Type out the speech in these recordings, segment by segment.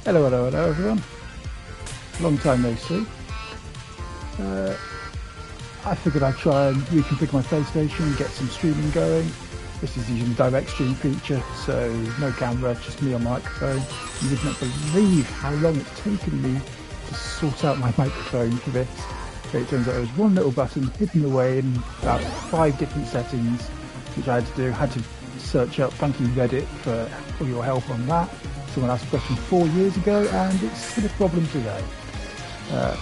Hello everyone. Long time no see. I figured I'd try and reconfigure my PlayStation and get some streaming going. This is using the direct stream feature, so no camera, just me on microphone. You would not believe how long it's taken me to sort out my microphone for this. So it turns out there was one little button hidden away in about 5 different settings, which I had to do. I had to search up, thank you Reddit for your help on that. Someone asked a question 4 years ago and it's still a problem today.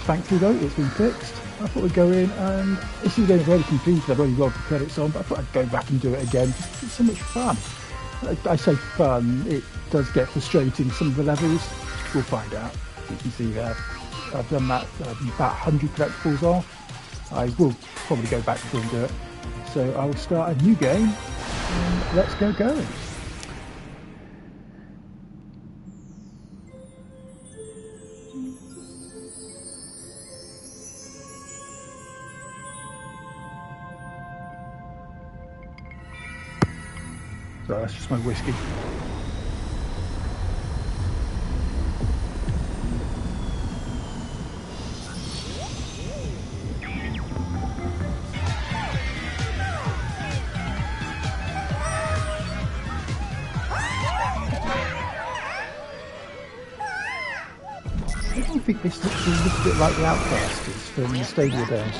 Thankfully though, it's been fixed. I thought we'd go in and this is getting really confused. I've already rolled the credits on, but I thought I'd go back and do it again. It's so much fun. I say fun, it does get frustrating some of the levels. We'll find out. You can see there, I've done that about 100 collectibles off. I will probably go back through and do it. So I will start a new game and let's go going. So that's just my whiskey. I don't think this looks a little bit like the Outcasters from the Stadia days.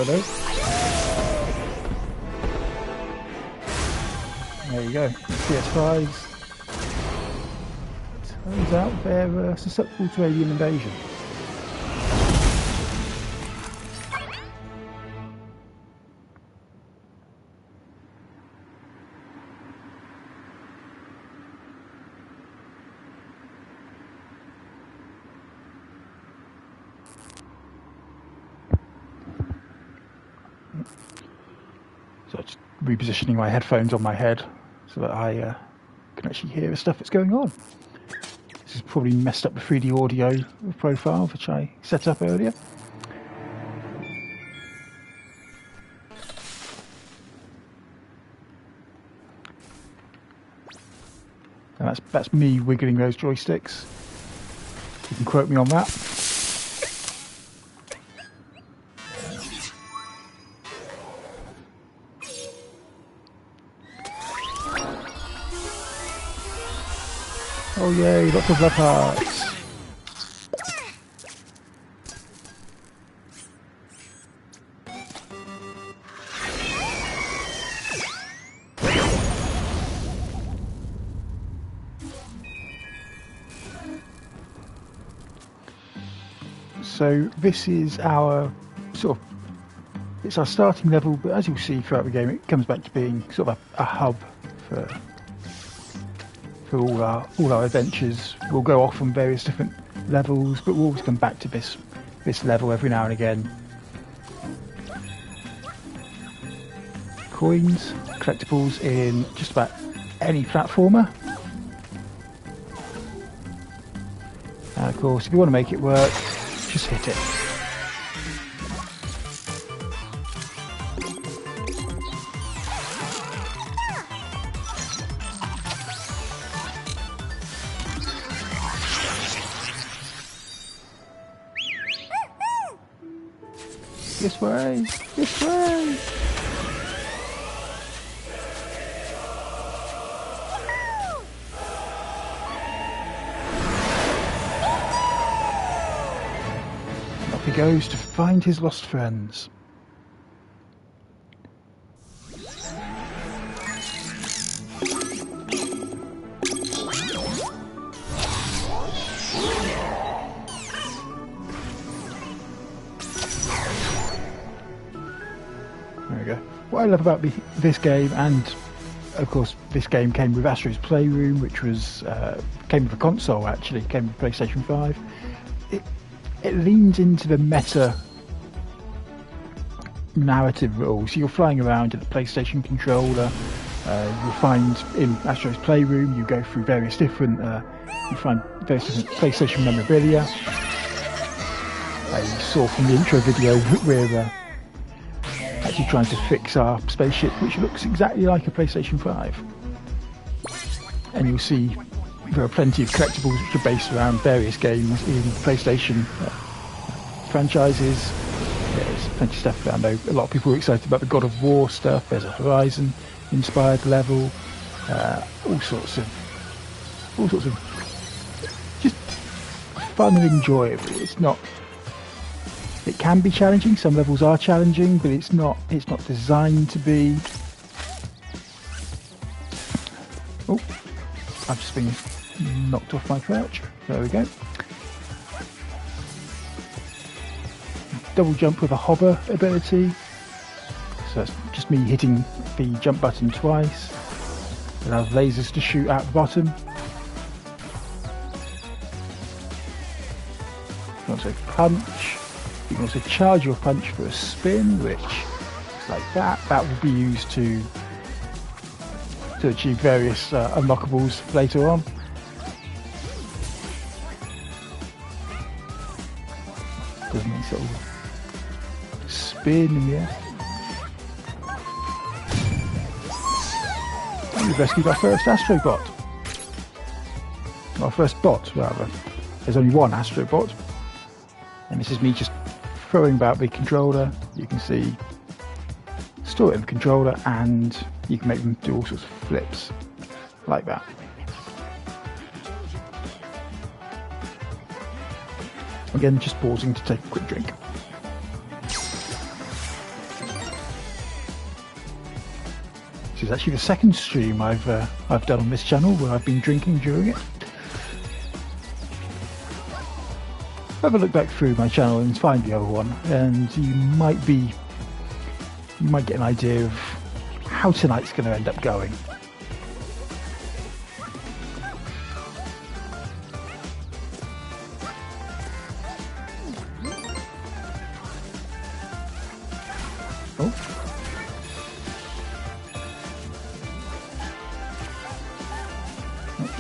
Hello. There you go, PS5s. Turns out they're susceptible to alien invasion. So just repositioning my headphones on my head so that I can actually hear the stuff that's going on. This has probably messed up the 3D audio profile which I set up earlier. And that's me wiggling those joysticks. You can quote me on that. Oh yay, lots of love hearts. So this is our it's our starting level, but as you'll see throughout the game it comes back to being sort of a hub for all our adventures. We'll go off on various different levels, but we'll always come back to this level every now and again. Coins, collectibles in just about any platformer. And of course, if you want to make it work, just hit it. This way! This way! Off he goes to find his lost friends. There we go. What I love about this game, and of course this game came with Astro's Playroom, which was came with a console actually, came with PlayStation 5. It leans into the meta narrative rules. You're flying around in a PlayStation controller. You'll find in Astro's Playroom, you go through various different, you find various different PlayStation memorabilia. You saw from the intro video, we're actually trying to fix our spaceship, which looks exactly like a PlayStation 5. And you'll see there are plenty of collectibles which are based around various games in PlayStation franchises. There's plenty of stuff. I know a lot of people are excited about the God of War stuff. There's a Horizon inspired level, all sorts of just fun and enjoyable. It can be challenging. Some levels are challenging, but it's not designed to be. Oh, I've just been knocked off my perch. There we go. Double jump with a hover ability. So that's just me hitting the jump button twice. It allows lasers to shoot out the bottom. You can also punch. You can also charge your punch for a spin, which is like that. That will be used to achieve various unlockables later on. Doesn't he sort of spin in the air? We've rescued our first astrobot. Our first bot, rather. There's only one astrobot. And this is me just throwing about the controller. You can see, store it in the controller, and you can make them do all sorts of flips, like that. Again, just pausing to take a quick drink. This is actually the second stream I've done on this channel where I've been drinking during it. Have a look back through my channel and find the other one, and you might get an idea of how tonight's going to end up going. Oh.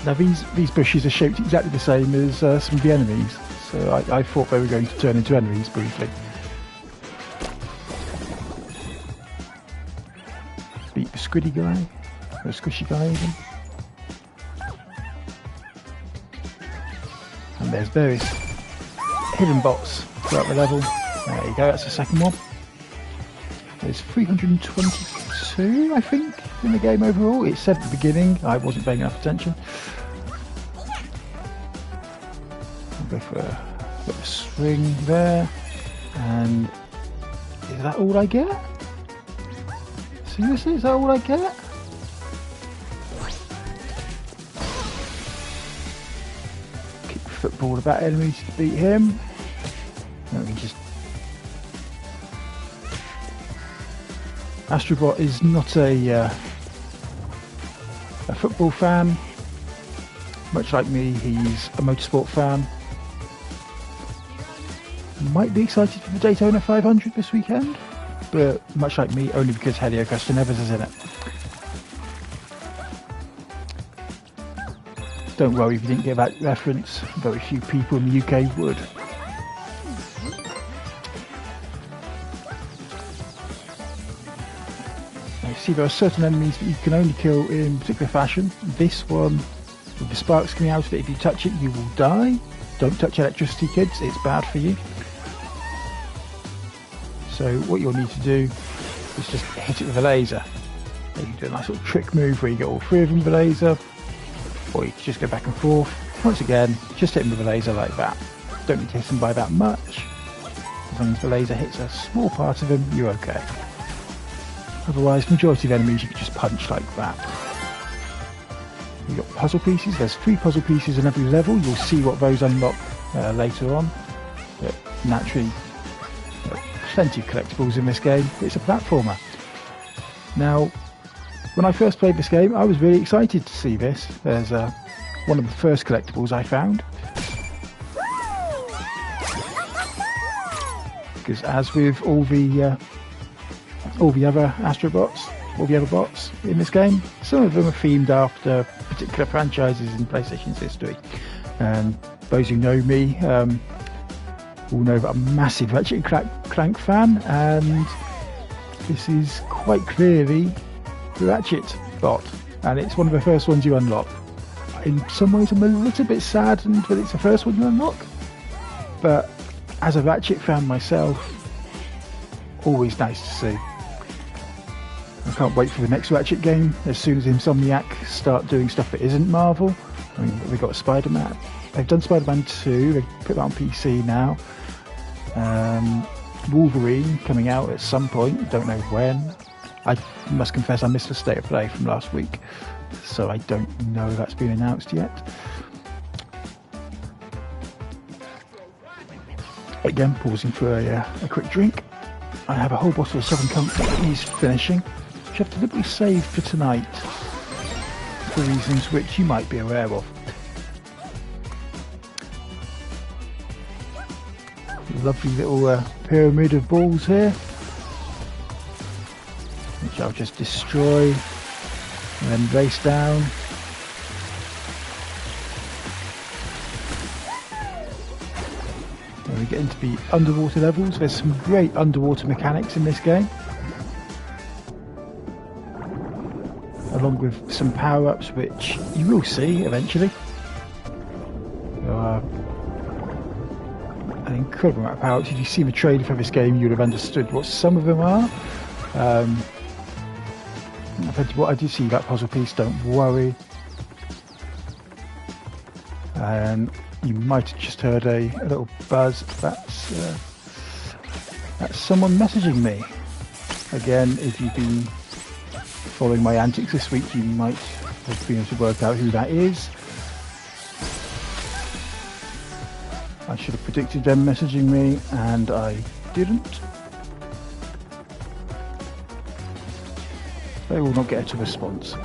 Now these bushes are shaped exactly the same as some of the enemies, so I thought they were going to turn into enemies briefly. Beat the squiddy guy, or a squishy guy even. And there's various hidden bots throughout the level. There you go, that's the second one. There's 322, I think, in the game overall. It said at the beginning, I wasn't paying enough attention. I'll go for a swing there. And is that all I get? Seriously, is that all I get? Kick the football about enemies to beat him. Let me just. Astrobot is not a football fan. Much like me, he's a motorsport fan. Might be excited for the Daytona 500 this weekend, but much like me, only because Helio Castroneves is in it. Don't worry if you didn't get that reference, very few people in the UK would. See, there are certain enemies that you can only kill in particular fashion. This one, with the sparks coming out of it, if you touch it you will die. Don't touch electricity, kids, it's bad for you. So what you'll need to do is just hit it with a laser. You can do a nice little trick move where you get all three of them with a laser, or you can just go back and forth. Once again, just hit them with a laser like that. Don't need to hit them by that much. As long as the laser hits a small part of them, you're okay. Otherwise, majority of enemies you can just punch like that. You've got puzzle pieces. There's 3 puzzle pieces in every level. You'll see what those unlock later on. But naturally, there are plenty of collectibles in this game. It's a platformer. Now, when I first played this game, I was really excited to see this. There's one of the first collectibles I found. Because as with all the all the other Astrobots, all the other bots in this game. Some of them are themed after particular franchises in PlayStation's history. And those who know me will know that I'm a massive Ratchet and Clank fan, and this is quite clearly the Ratchet bot, and it's one of the first ones you unlock. In some ways I'm a little bit saddened that it's the first one you unlock, but as a Ratchet fan myself, always nice to see. I can't wait for the next Ratchet game as soon as Insomniac start doing stuff that isn't Marvel. I mean, they've got Spider-Man. They've done Spider-Man 2, they've put that on PC now. Wolverine coming out at some point, don't know when. I must confess I missed the state of play from last week, so I don't know if that's been announced yet. Again, pausing for a quick drink. I have a whole bottle of Southern Comfort that he's finishing, which I've deliberately saved for tonight, for reasons which you might be aware of. Lovely little pyramid of balls here, which I'll just destroy and then race down. When we get into the underwater levels, there's some great underwater mechanics in this game, along with some power-ups which you will see eventually. There are an incredible amount of power-ups. If you see the trailer for this game, you'll have understood what some of them are. What I did see that puzzle piece, don't worry. And you might have just heard a little buzz. That's someone messaging me. Again, if you've been following my antics this week, you might have been able to work out who that is. I should have predicted them messaging me, and I didn't. They will not get a response.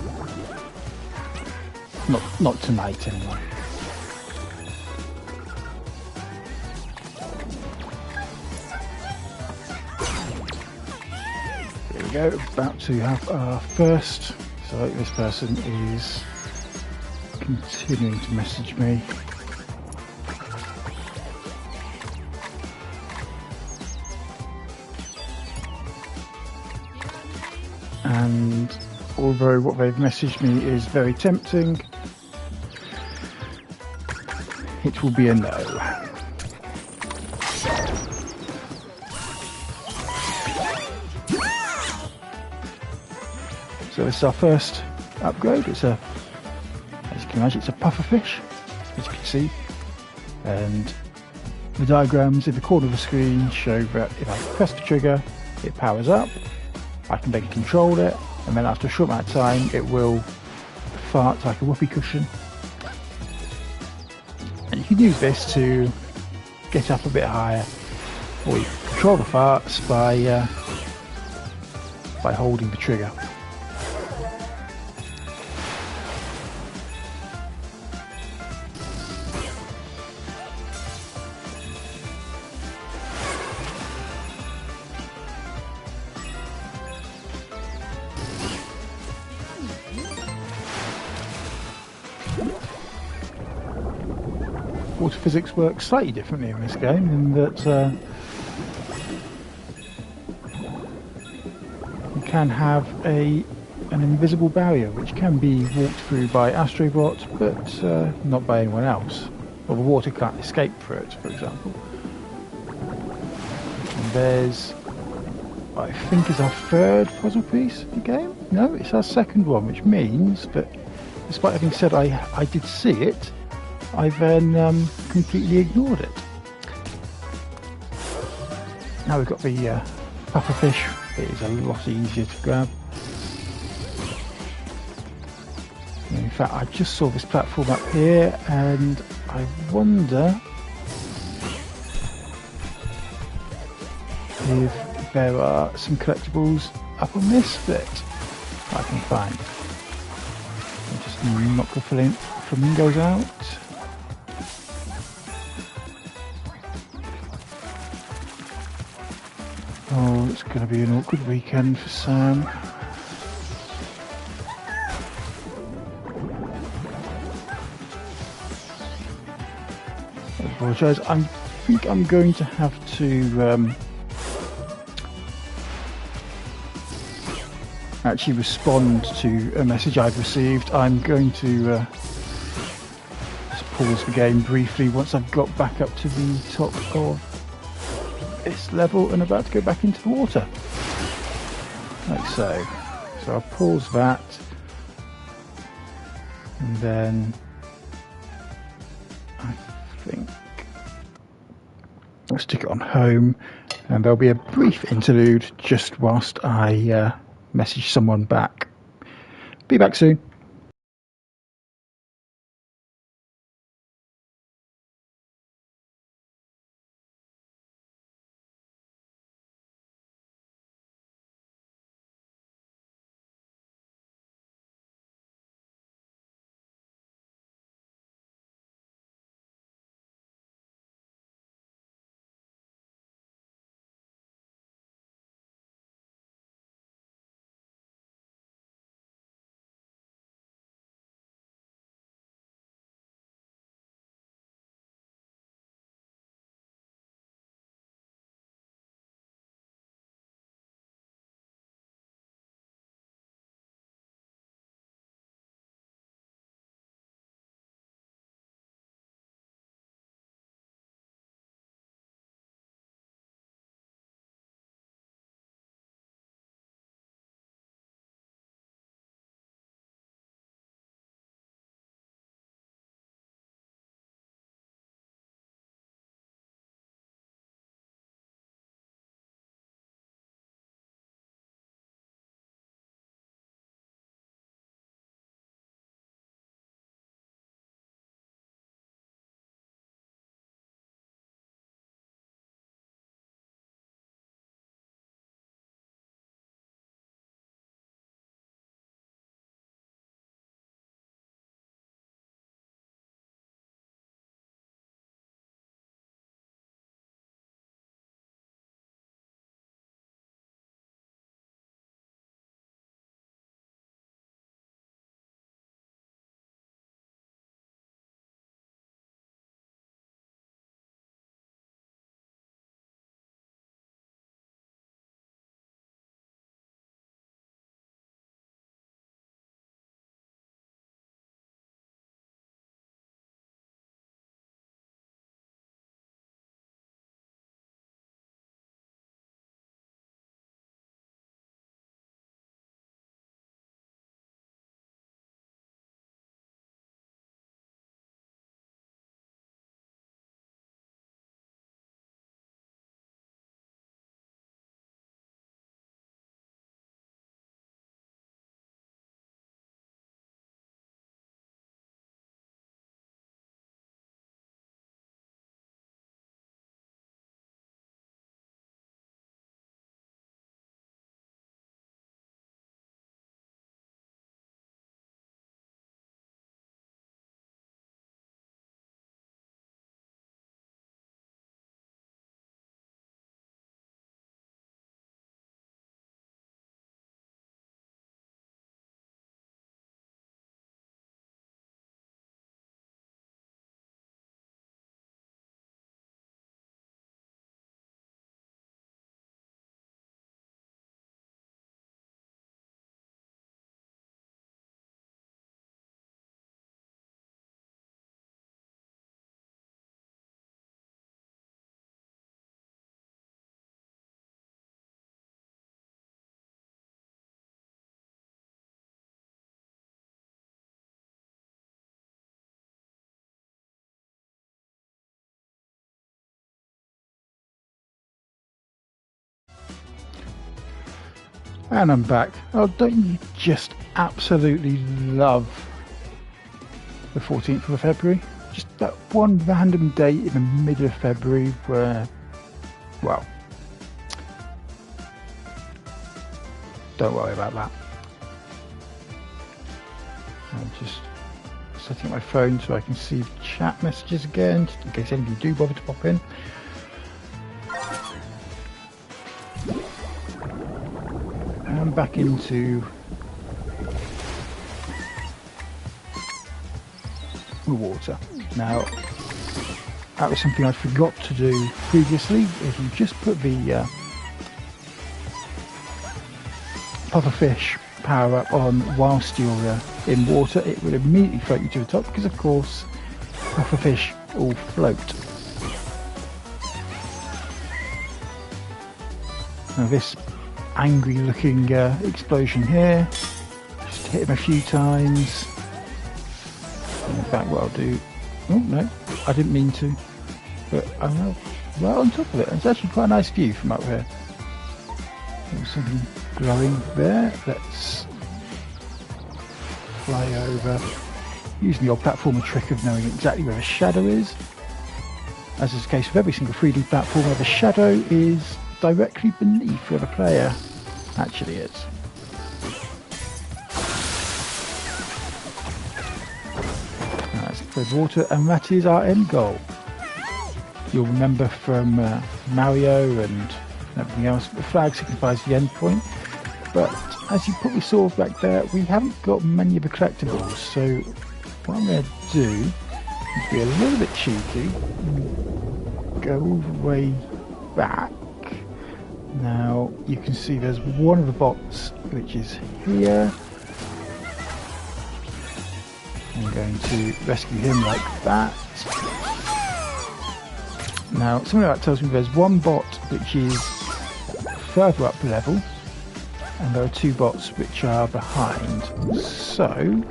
Not tonight, anyway. Here we go, about to have our first. So this person is continuing to message me. And although what they've messaged me is very tempting, it will be a no. So this is our first upgrade. It's as you can imagine, it's a pufferfish, as you can see. And the diagrams in the corner of the screen show that if I press the trigger, it powers up. I can then control it, and then after a short amount of time it will fart like a whoopee cushion. And you can use this to get up a bit higher, or you can control the farts by holding the trigger. Water physics works slightly differently in this game, in that you can have an invisible barrier which can be walked through by Astrobot, but not by anyone else. Or the water can't escape through it, for example. And there's, I think, is our third puzzle piece of the game. No, it's our second one, which means that, despite having said I did see it, I then completely ignored it. Now we've got the pufferfish. It is a lot easier to grab. And in fact, I just saw this platform up here, and I wonder if there are some collectibles up on this bit I can find. I'll just knock the flamingos out. Oh, it's going to be an awkward weekend for Sam. I apologise. I think I'm going to have to actually respond to a message I've received. I'm going to just pause the game briefly once I've got back up to the top of this level and about to go back into the water. Like so. So I'll pause that and then I think I'll stick it on home and there'll be a brief interlude just whilst I message someone back. Be back soon. And I'm back. Oh, don't you just absolutely love the 14th of February? Just that one random date in the middle of February where, well, don't worry about that. I'm just setting my phone so I can see chat messages again, just in case any of you do bother to pop in. come back into the water. Now, that was something I forgot to do previously. If you just put the pufferfish power up on whilst you're in water, it would immediately float you to the top, because of course pufferfish all float. Now this angry looking explosion here, just hit him a few times. In fact, what I'll do, oh no, I didn't mean to, but I'm now right on top of it. It's actually quite a nice view from up here. There's something glowing there. Let's fly over, using the old platformer trick of knowing exactly where the shadow is. As is the case with every single 3D platformer, the shadow is directly beneath where the player actually is. Now that's cleared water, and that is our end goal. You'll remember from Mario and everything else, the flag signifies the end point, but as you probably saw back there, we haven't got many of the collectibles, so what I'm going to do is be a little bit cheeky and go all the way back. Now you can see there's one of the bots which is here. I'm going to rescue him like that. Now something like that tells me there's one bot which is further up the level, and there are two bots which are behind. So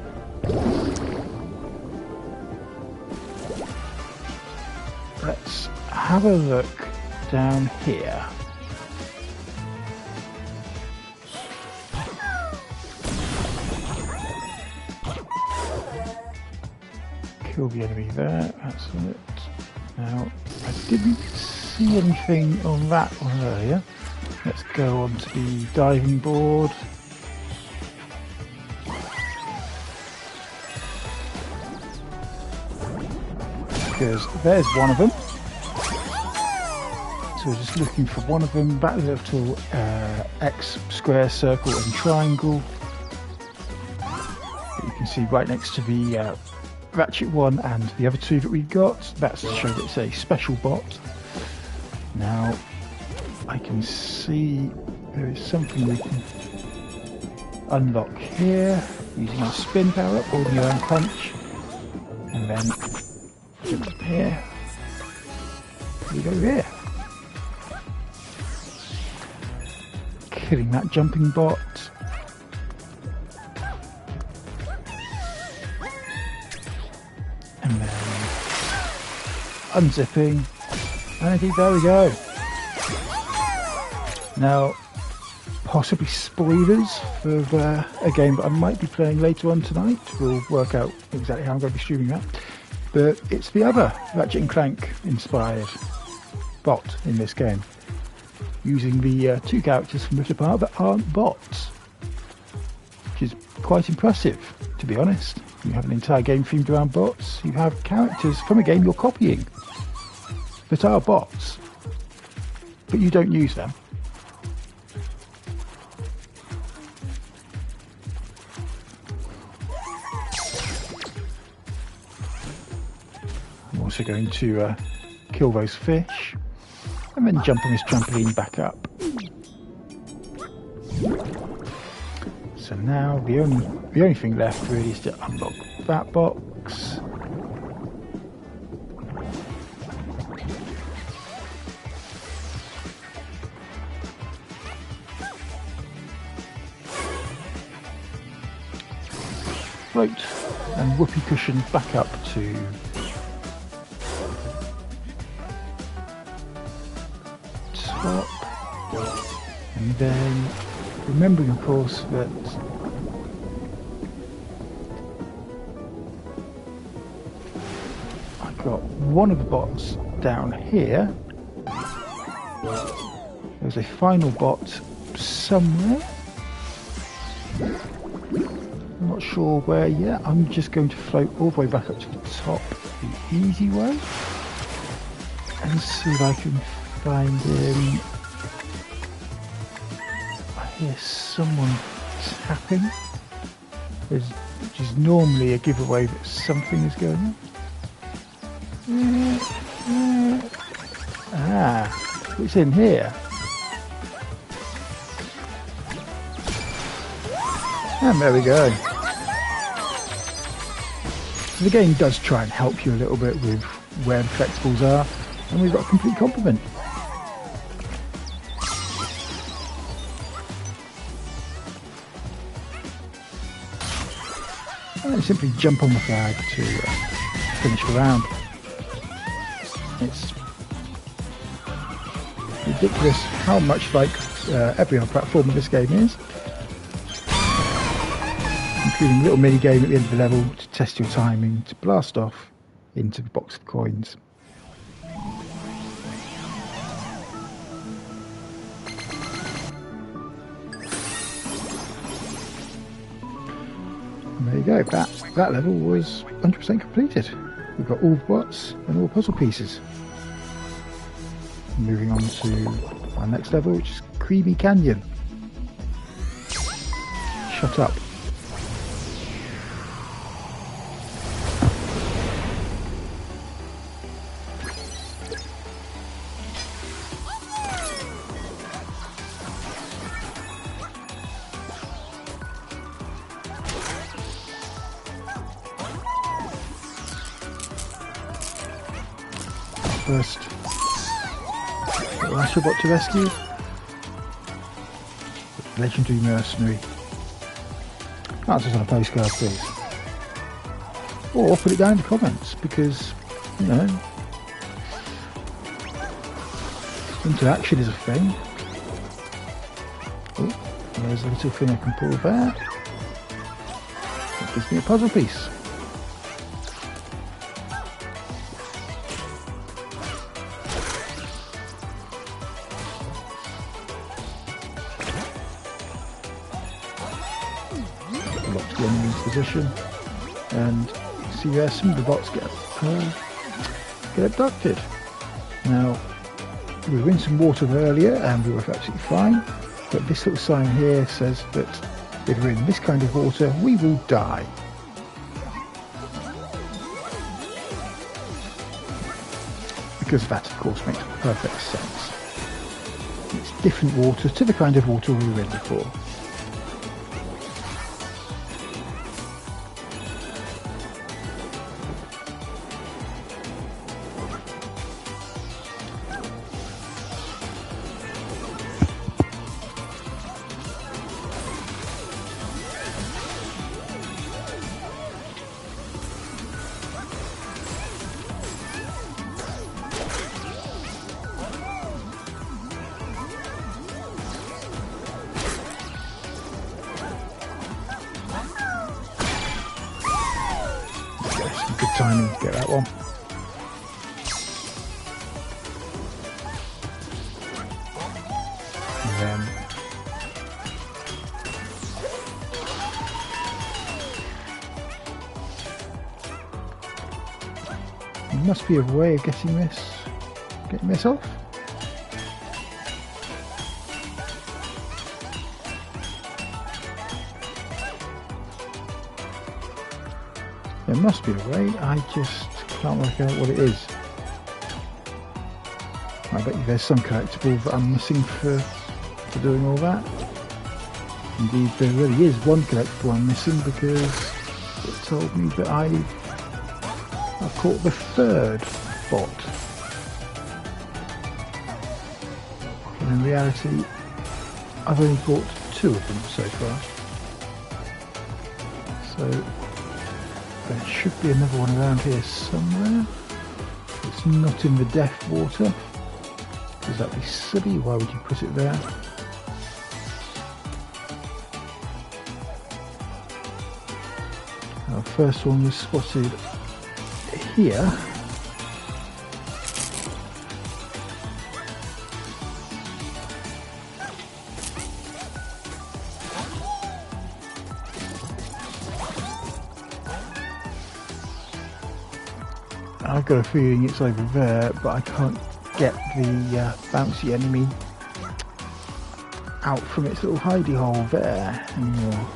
let's have a look down here. Kill the enemy there, that's it. Now, I didn't see anything on that one earlier. Let's go on to the diving board. Because there's one of them. So we're just looking for one of them. That little X, square, circle and triangle. You can see right next to the Ratchet one and the other two that we've got. That's to show that it's a special bot. Now I can see there is something we can unlock here using our spin power up or the iron punch, and then jump up here. We go here, killing that jumping bot. And then unzipping, and indeed there we go. Now, possibly spoilers for a game that I might be playing later on tonight. We'll work out exactly how I'm going to be streaming that. But it's the other Ratchet & Clank inspired bot in this game, using the two characters from Rift Apart that aren't bots, which is quite impressive, to be honest. You have an entire game themed around bots. You have characters from a game you're copying that are bots, but you don't use them. I'm also going to kill those fish and then jump on this trampoline back up. So now the only thing left really is to unlock that box. Float and whoopee cushion back up to top, and then remembering of course that I've got one of the bots down here. There's a final bot somewhere. I'm not sure where yet. I'm just going to float all the way back up to the top the easy way and see if I can find him hear someone tapping, which is normally a giveaway that something is going on. Ah, it's in here. And there we go. The game does try and help you a little bit with where the collectibles are, and we've got a complete complement. And simply jump on the flag to finish the round. It's ridiculous how much like every other platform this game is, including a little mini game at the end of the level to test your timing to blast off into the box of coins. And there you go, that level was 100% completed. We've got all the bots and all puzzle pieces. Moving on to our next level, which is Creamy Canyon. Shut up. First, the last robot to rescue, legendary mercenary. Answers on a postcard, please. Or put it down in the comments, because, you know, interaction is a thing. Oh, there's a little thing I can pull there. That gives me a puzzle piece. Locked the enemy's position, and you see there some of the bots get abducted. Now, we were in some water earlier and we were absolutely fine, but this little sign here says that if we're in this kind of water, we will die. Because that, of course, makes perfect sense. It's different water to the kind of water we were in before. Good timing to get that one. And then there must be a way of getting this off. There must be a way, I just can't work out what it is. I bet you there's some collectible that I'm missing for doing all that. Indeed, there really is one collectible I'm missing, because it told me that I've caught the third bot. And in reality, I've only caught 2 of them so far. So there should be another one around here somewhere. It's not in the death water. Does that be silly? Why would you put it there? Our first one was spotted here. I've got a feeling it's over there, but I can't get the bouncy enemy out from its little hidey hole there anymore.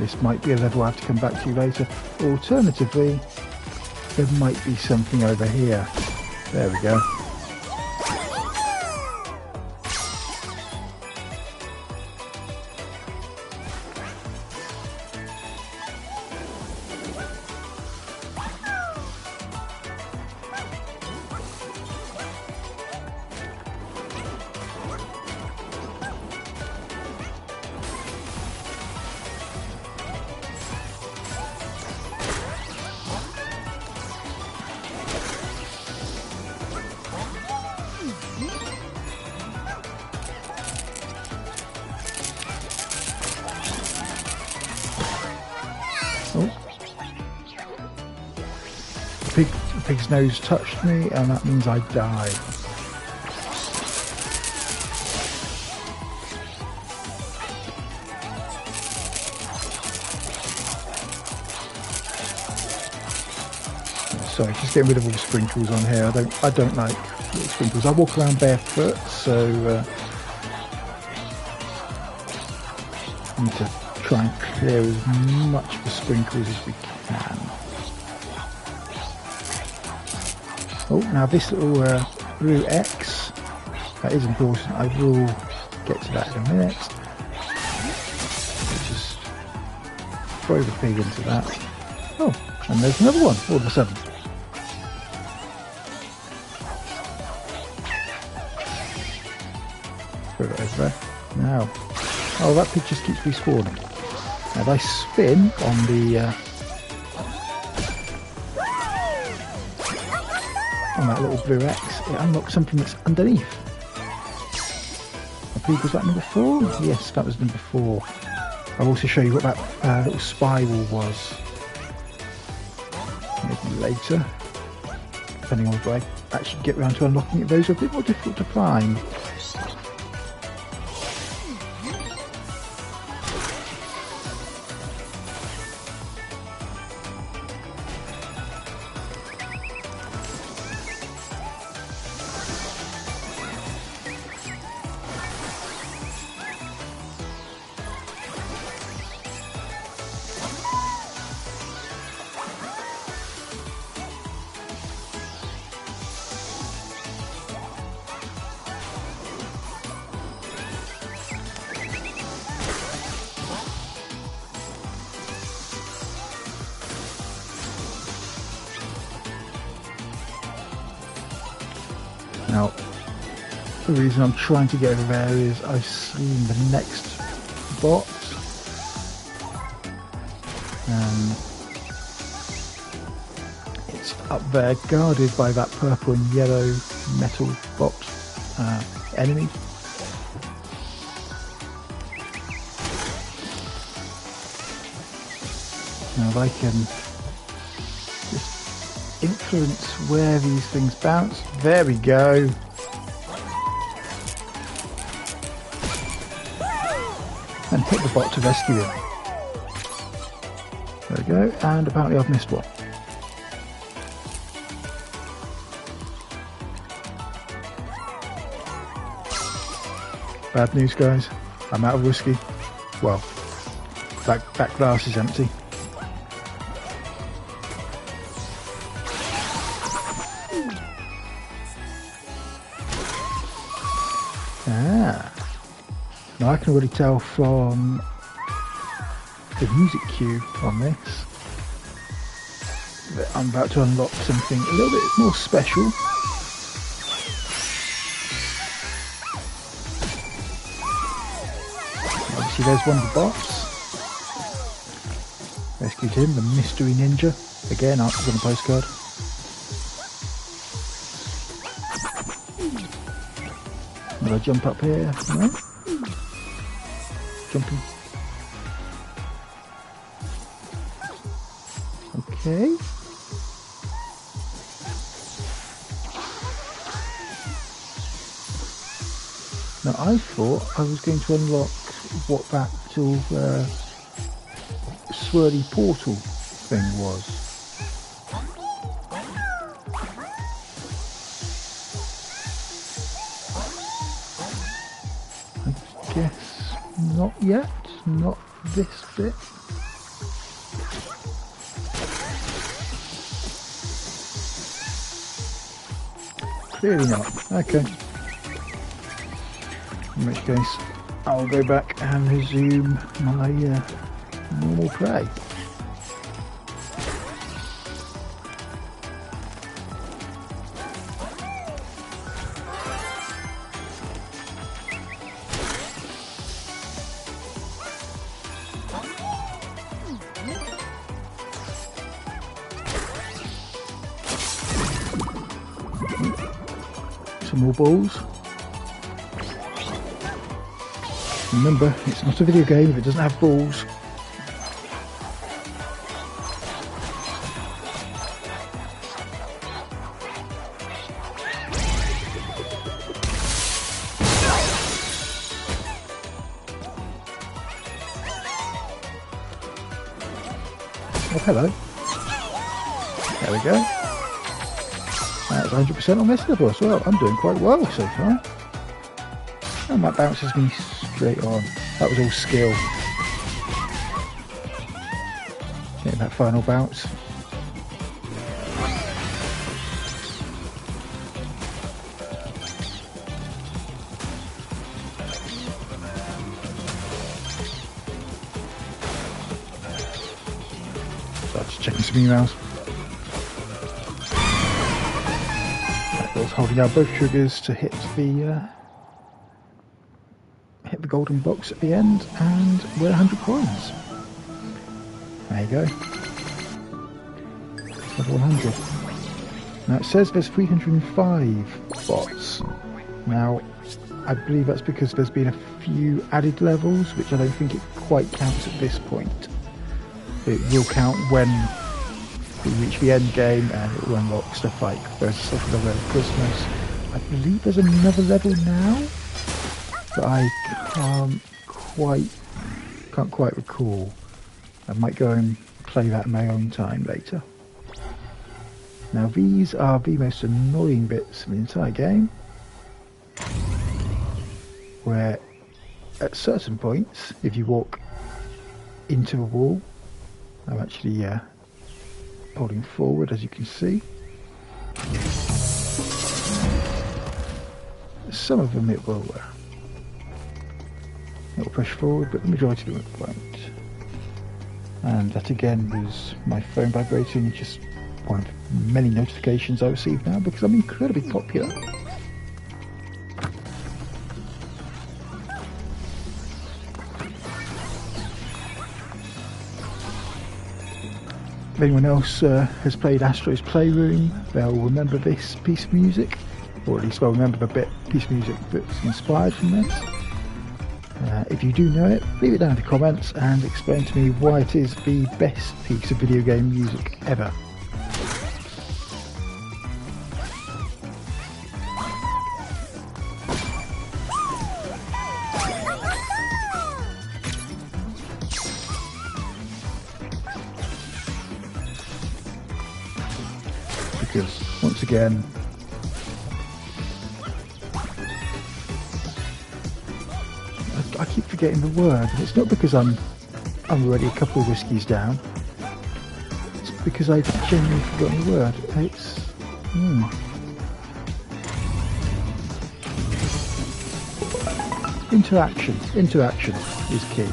This might be a level I have to come back to later. Alternatively, there might be something over here. There we go. The pig's nose touched me, and that means I die. Sorry, just getting rid of all the sprinkles on here. I don't like little sprinkles. I walk around barefoot, so I need to try and clear as much of the sprinkles as we can. Oh, now this little blue X, that is important. I will get to that in a minute. Just throw the pig into that. Oh, and there's another one all of a sudden. Throw it over there. Now, oh, that pig just keeps respawning. Now if I spin on the on that little blue X, it unlocks something that's underneath. I believe, was that number 4? Yes, that was number 4. I'll also show you what that little spiral was. Maybe later, depending on if I actually get around to unlocking it. Those are a bit more difficult to find. Now, the reason I'm trying to get over there is I've seen the next bot, and it's up there guarded by that purple and yellow metal bot enemy. Now if I can influence where these things bounce. There we go. And hit the bot to rescue him. There we go. And apparently I've missed one. Bad news, guys. I'm out of whiskey. Well, that glass is empty. Ah, now I can already tell from the music cue on this that I'm about to unlock something a little bit more special. Obviously there's one of the bots. Rescued him, the mystery ninja. Again, answers on the postcard. Will I jump up here? No? Jumping. Okay. Now I thought I was going to unlock what that little swirly portal thing was. Not yet, not this bit. Clearly not. Okay. In which case, I'll go back and resume my normal prey. Some more balls. Remember, it's not a video game if it doesn't have balls. Oh, hello. There we go. That's 100% on this level as well. I'm doing quite well so far. And that bounces me straight on. That was all skill. Getting that final bounce. So I'm just checking some emails. Holding down both triggers to hit the golden box at the end and win 100 coins. There you go. Level 100. Now it says there's 305 bots. Now I believe that's because there's been a few added levels, which I don't think it quite counts at this point. It will count when we reach the end game and it will unlock stuff like there's stuff for the level of Christmas. I believe there's another level now, but I can't quite recall. I might go and play that in my own time later. Now these are the most annoying bits of the entire game, where at certain points, if you walk into a wall, I'm actually holding forward, as you can see. Some of them it will push forward, but the majority of them it won't. And that again was my phone vibrating, just one of many notifications I receive now because I'm incredibly popular. If anyone else has played Astro's Playroom, they'll remember this piece of music, or at least they'll remember the piece of music that's inspired from this. If you do know it, leave it down in the comments and explain to me why it is the best piece of video game music ever. Because once again, I keep forgetting the word, and it's not because I'm already a couple of whiskies down. It's because I've genuinely forgotten the word. It's interaction. Interaction is key.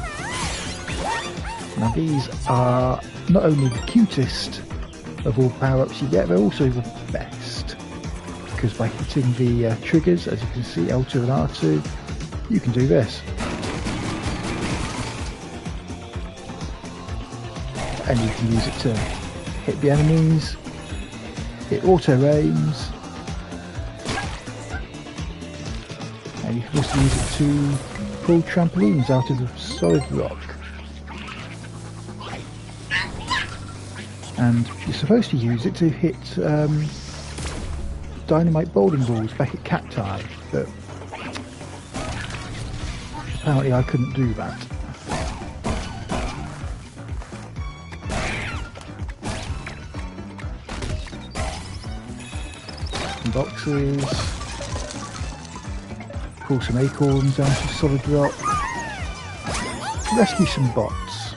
Now these are not only the cutest of all power-ups you get, they're also the best, because by hitting the triggers, as you can see, L2 and R2, you can do this. And you can use it to hit the enemies, it auto-aims, and you can also use it to pull trampolines out of the solid rock. And you're supposed to use it to hit dynamite bowling balls back at cacti, but apparently I couldn't do that. Some boxes, pull some acorns out of solid rock. rescue some bots.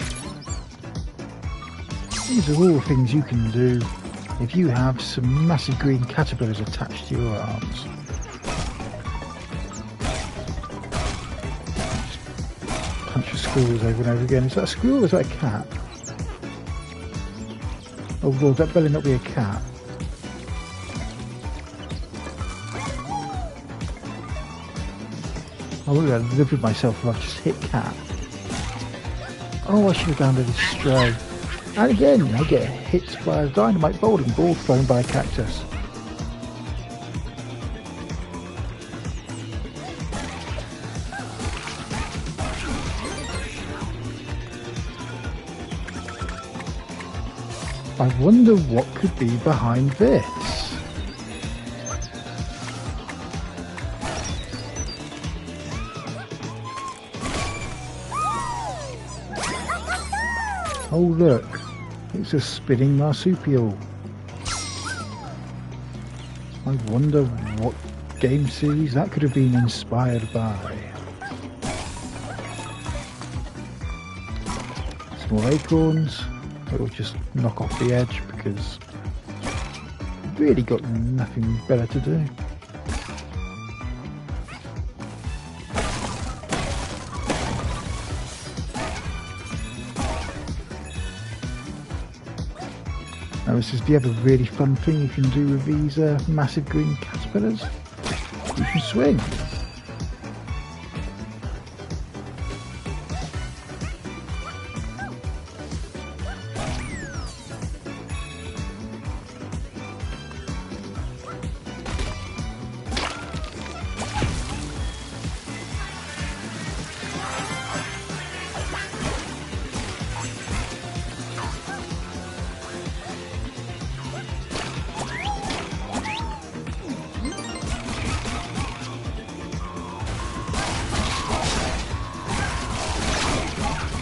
These are all things you can do if you have some massive green caterpillars attached to your arms. Punch the squirrels over and over again. Is that a squirrel or is that a cat? Oh lord, that better not be a cat. I wouldn't have lived with myself if I just hit cat. Oh, I should have downloaded Stray. And again, I get hit by a dynamite bowling ball thrown by a cactus. I wonder what could be behind this. Oh look, it's a spinning marsupial. I wonder what game series that could have been inspired by. Small acorns, it will just knock off the edge because I've really got nothing better to do. Now this is the other really fun thing you can do with these massive green caterpillars. You can swing.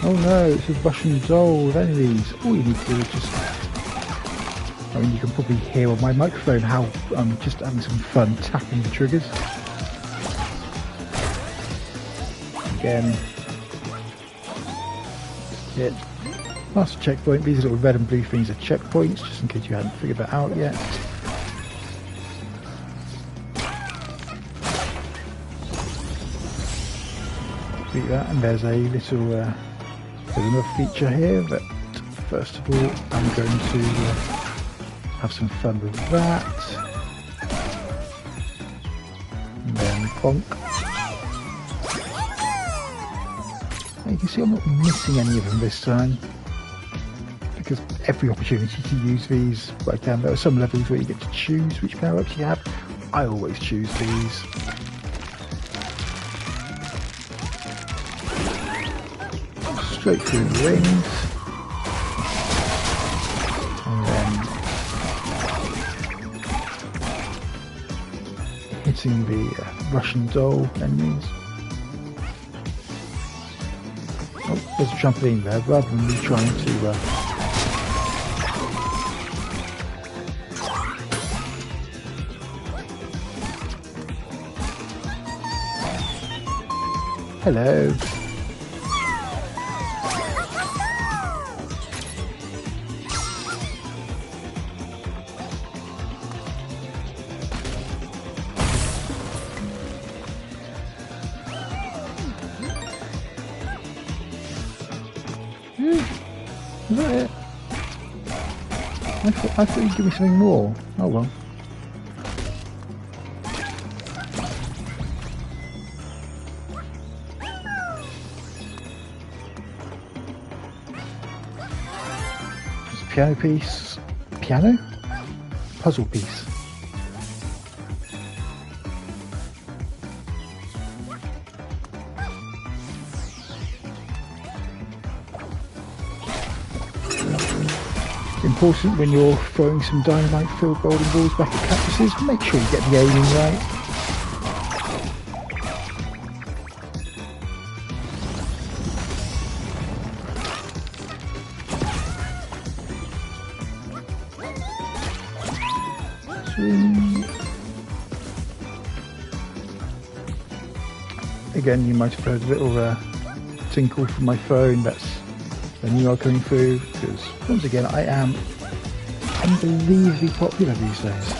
Oh no, it's a Russian doll with enemies. All you need to do is just... I mean, you can probably hear on my microphone how I'm just having some fun tapping the triggers. Again. Hit. Last checkpoint. These little red and blue things are checkpoints, just in case you hadn't figured that out yet. Beat that, and there's a little... there's another feature here, but first of all I'm going to have some fun with that. And then bonk. And you can see I'm not missing any of them this time, because every opportunity to use these I can. There are some levels where you get to choose which power-ups you have. I always choose these. Straight through the rings, and then hitting the Russian doll enemies. Oh, there's a trampoline there, rather than me trying to hello. Is that it? I thought you'd give me something more. Oh well. There's a piano piece. Piano? Puzzle piece. Important when you're throwing some dynamite filled bowling balls back at cactuses, make sure you get the aiming right. Swing. Again, you might have heard a little tinkle from my phone. That's an email coming through, because once again I am unbelievably popular these days.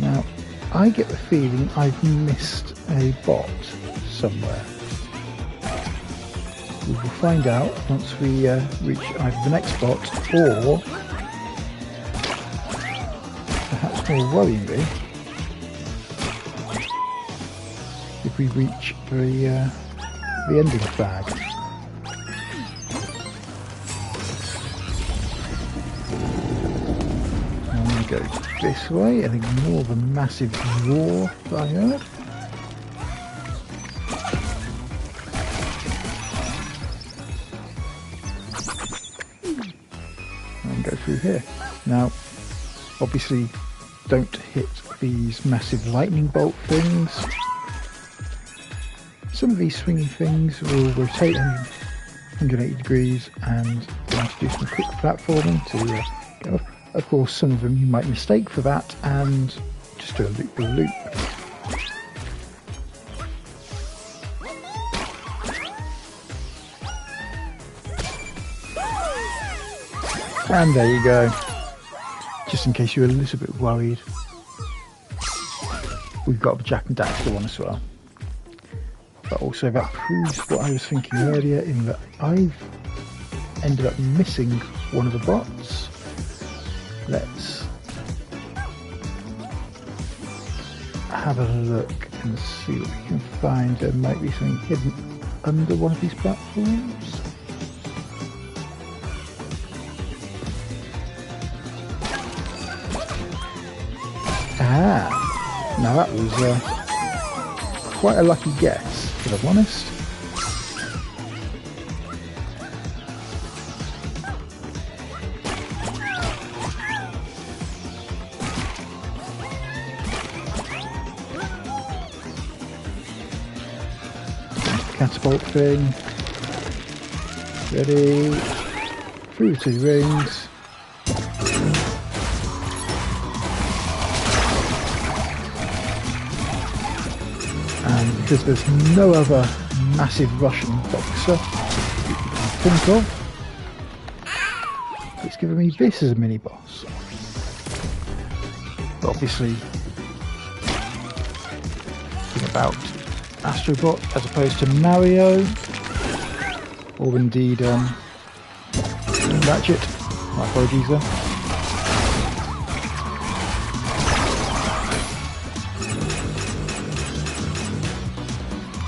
Now, I get the feeling I've missed a bot somewhere. We will find out once we reach either the next bot, or perhaps more worryingly, if we reach the ending flag. I'm going to go this way and ignore the massive roar that I heard. And go through here. Now, obviously, don't hit these massive lightning bolt things. Some of these swinging things will rotate 180 degrees, and you have to do some quick platforming to get off. Of course, some of them you might mistake for that and just do a loop-de-loop. And there you go. Just in case you're a little bit worried, we've got the Jack and Daxter one as well. But also that proves what I was thinking earlier, in that I've ended up missing one of the bots. Let's have a look and see what we can find. There might be something hidden under one of these platforms. Ah, now that was quite a lucky guess, if I'm honest. Catapult thing. Ready. Through the 2 rings. And because there's no other massive Russian boxer you can think of, it's given me this as a mini boss. But obviously, think about Astrobot as opposed to Mario, or indeed Ratchet. My apologies there.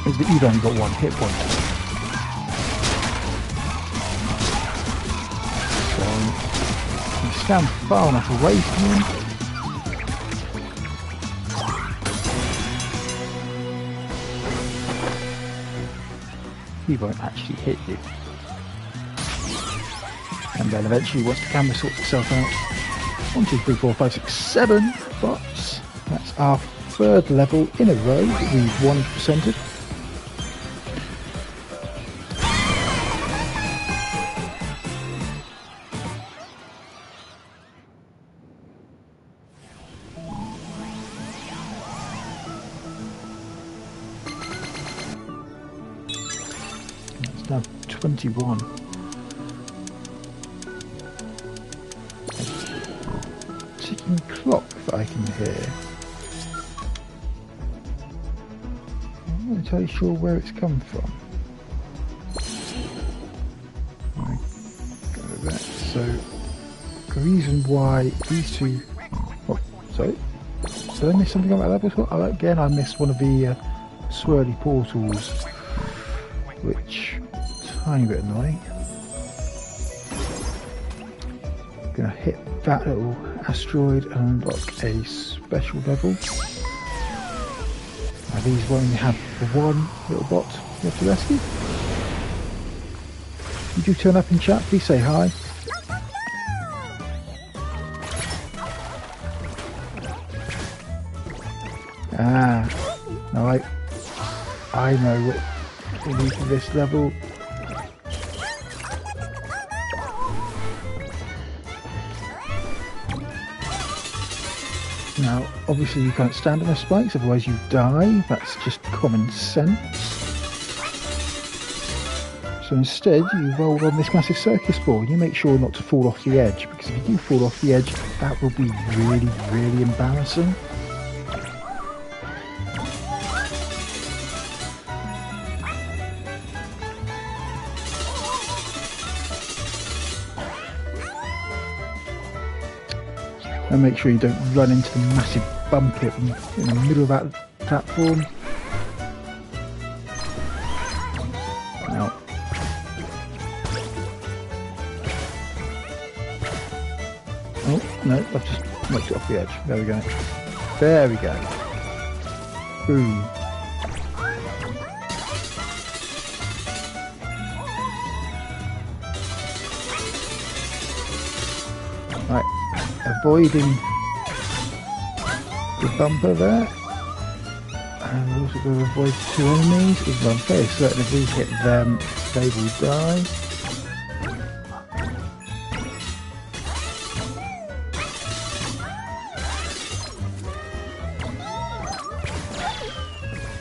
Is that you've only got 1 hit point. So you stand far enough away from him. He won't actually hit you. And then eventually, once the camera sorts itself out, 1, 2, 3, 4, 5, 6, 7 bots. That's our 3rd level in a row that we've 100%ed. It's now 21. Ticking clock that I can hear. I'm not entirely sure where it's come from. Right, go back. So the reason why these two... Oh, sorry. Did I miss something on that level as well? Oh, again, I missed one of the swirly portals, which is a tiny bit annoying. Gonna hit that little asteroid and unlock a special level. Now these will only have one little bot you have to rescue. If you do turn up in chat, please say hi. Ah, now I know what we need for this level. Now, obviously you can't stand on the spikes, otherwise you die. That's just common sense. So instead, you roll on this massive circus ball and you make sure not to fall off the edge, because if you do fall off the edge, that will be really, really embarrassing. And make sure you don't run into the massive bump in the middle of that platform. Now, oh no, I've just knocked it off the edge. There we go. There we go. Boom. Right. Avoiding the bumper there, and we're also going to avoid two enemies. If I'm fairly certain if we hit them, they will die.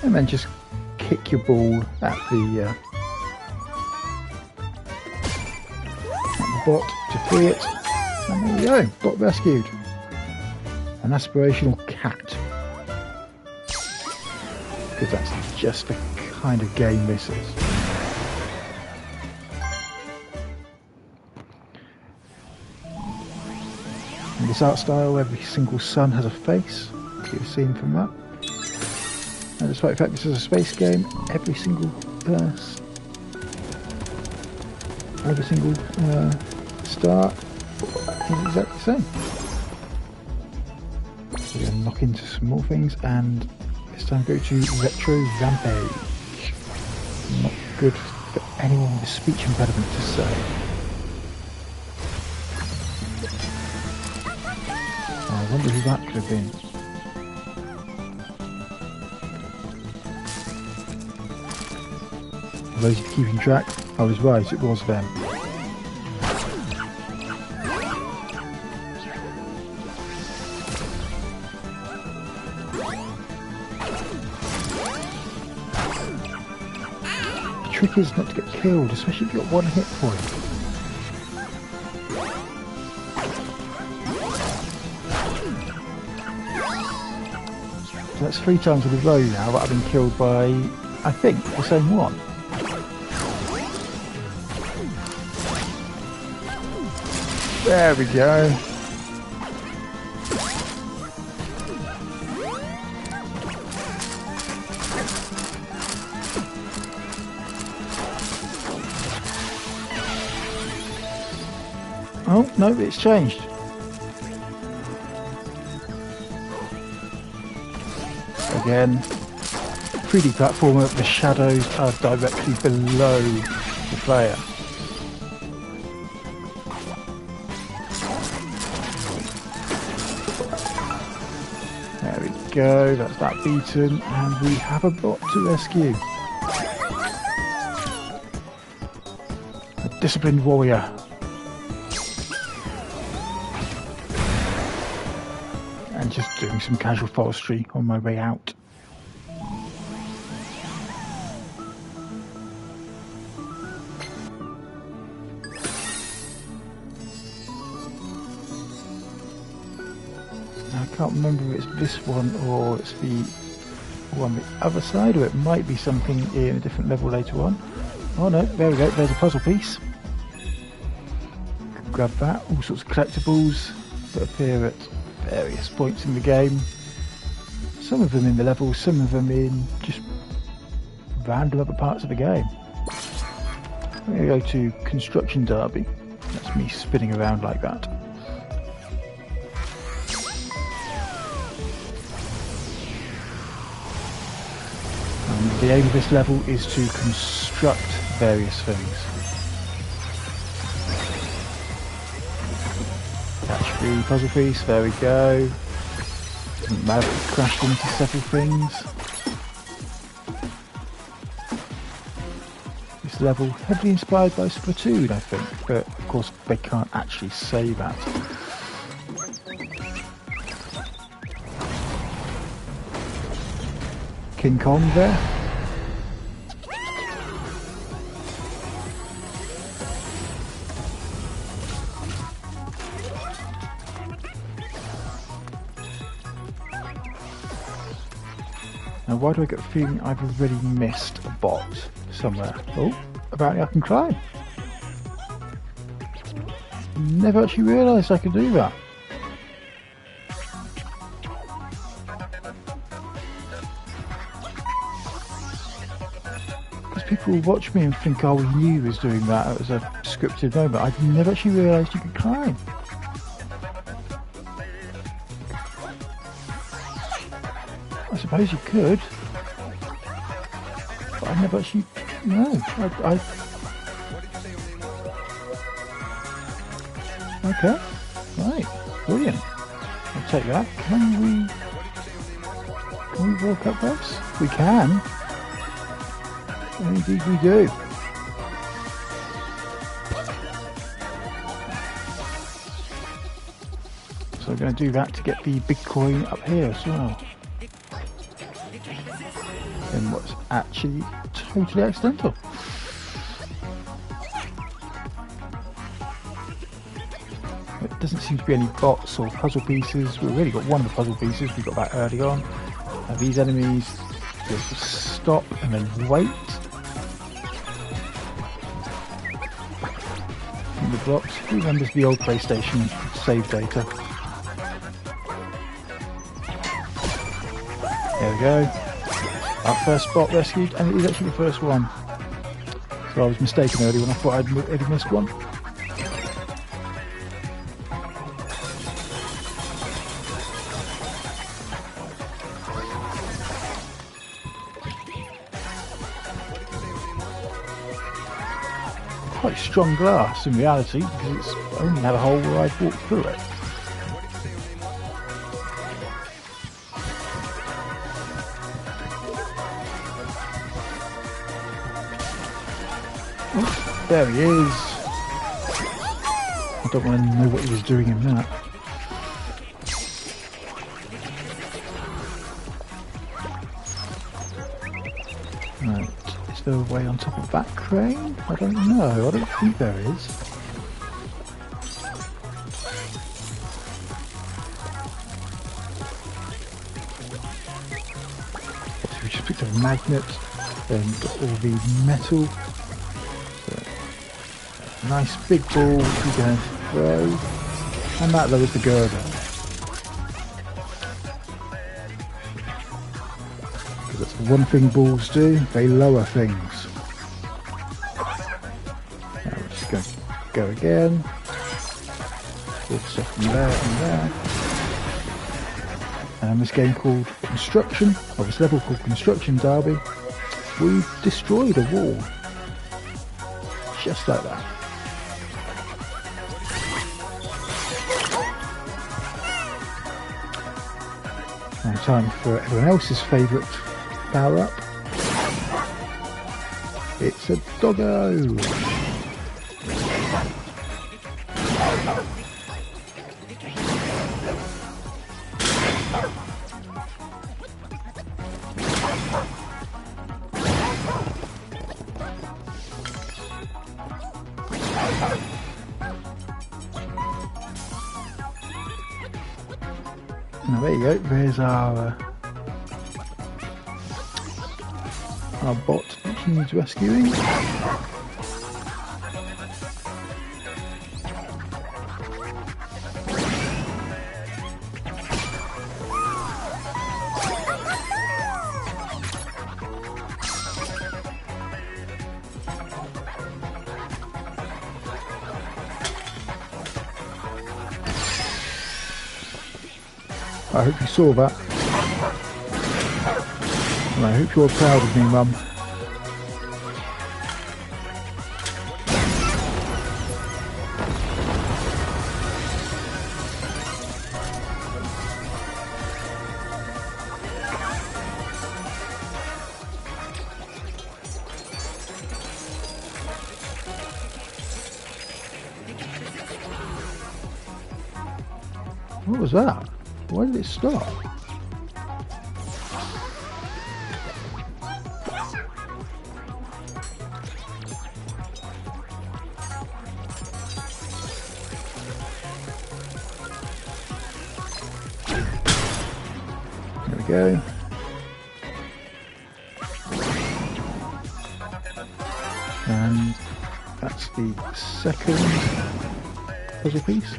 And then just kick your ball at the bot to free it. And there we go, got rescued. An aspirational cat. Because that's just the kind of game this is. In this art style, every single sun has a face. You've seen from that. And despite the fact this is a space game, every single star is exactly the same. So we're going to knock into some more things, and this time go to Retro Rampage. Not good for anyone with a speech impediment to say. I wonder who that could have been. For those of you keeping track, I was right, it was them. The trick is not to get killed, especially if you've got one hit point. So that's 3 times in a row now that I've been killed by, I think, the same one. There we go. Oh, no, it's changed. Again, 3D platformer, the shadows are directly below the player. There we go, that's that beaten, and we have a bot to rescue. A disciplined warrior. And just doing some casual forestry on my way out. I can't remember if it's this one or it's the one on the other side, or it might be something in a different level later on. Oh no, there we go, there's a puzzle piece. Grab that, all sorts of collectibles that appear at various points in the game. Some of them in the level, some of them in just random other parts of the game. I'm going to go to Construction Derby. That's me spinning around like that. And the aim of this level is to construct various things. Catch the puzzle piece, there we go. Doesn't matter if we crashed into several things. This level heavily inspired by Splatoon, I think, but of course they can't actually say that. King Kong there. Now why do I get the feeling I've already missed a bot somewhere? Oh, apparently I can climb. Never actually realised I could do that. Because people will watch me and think, oh, we knew he was doing that. It was a scripted moment. I've never actually realised you could climb. I suppose you could. But I never actually... No, I okay, right, brilliant. I'll take that. Can we walk up this? We can. Indeed we do. So I'm going to do that to get the big coin up here as well. And what's actually totally accidental. There doesn't seem to be any bots or puzzle pieces. We've already got one of the puzzle pieces. We got that early on. Now these enemies, you have to stop and then wait. And the blocks. Who remembers the old PlayStation save data? There we go. Our first spot rescued, and it is actually the first one. So I was mistaken earlier when I thought I'd already missed one. Quite strong glass in reality, because it's only had a hole where I've walked through it. Oh, there he is. I don't want to know what he was doing in that. Right. Is there a way on top of that crane? I don't know. I don't think there is. So we just picked up a magnet and got all the metal. So, nice big ball which we're going to throw. And that lowers the girder. That's one thing balls do, they lower things. Now we're just going to go again. Pull stuff from there and there. And this game called Construction, or this level called Construction Derby, we've destroyed a wall. Just like that. Now time for everyone else's favourite power up. It's a doggo. Now there you go. There's our bot which needs rescuing. I hope you saw that. And I hope you're proud of me, Mum. What was that? Why did it stop? we go. And that's the second puzzle piece.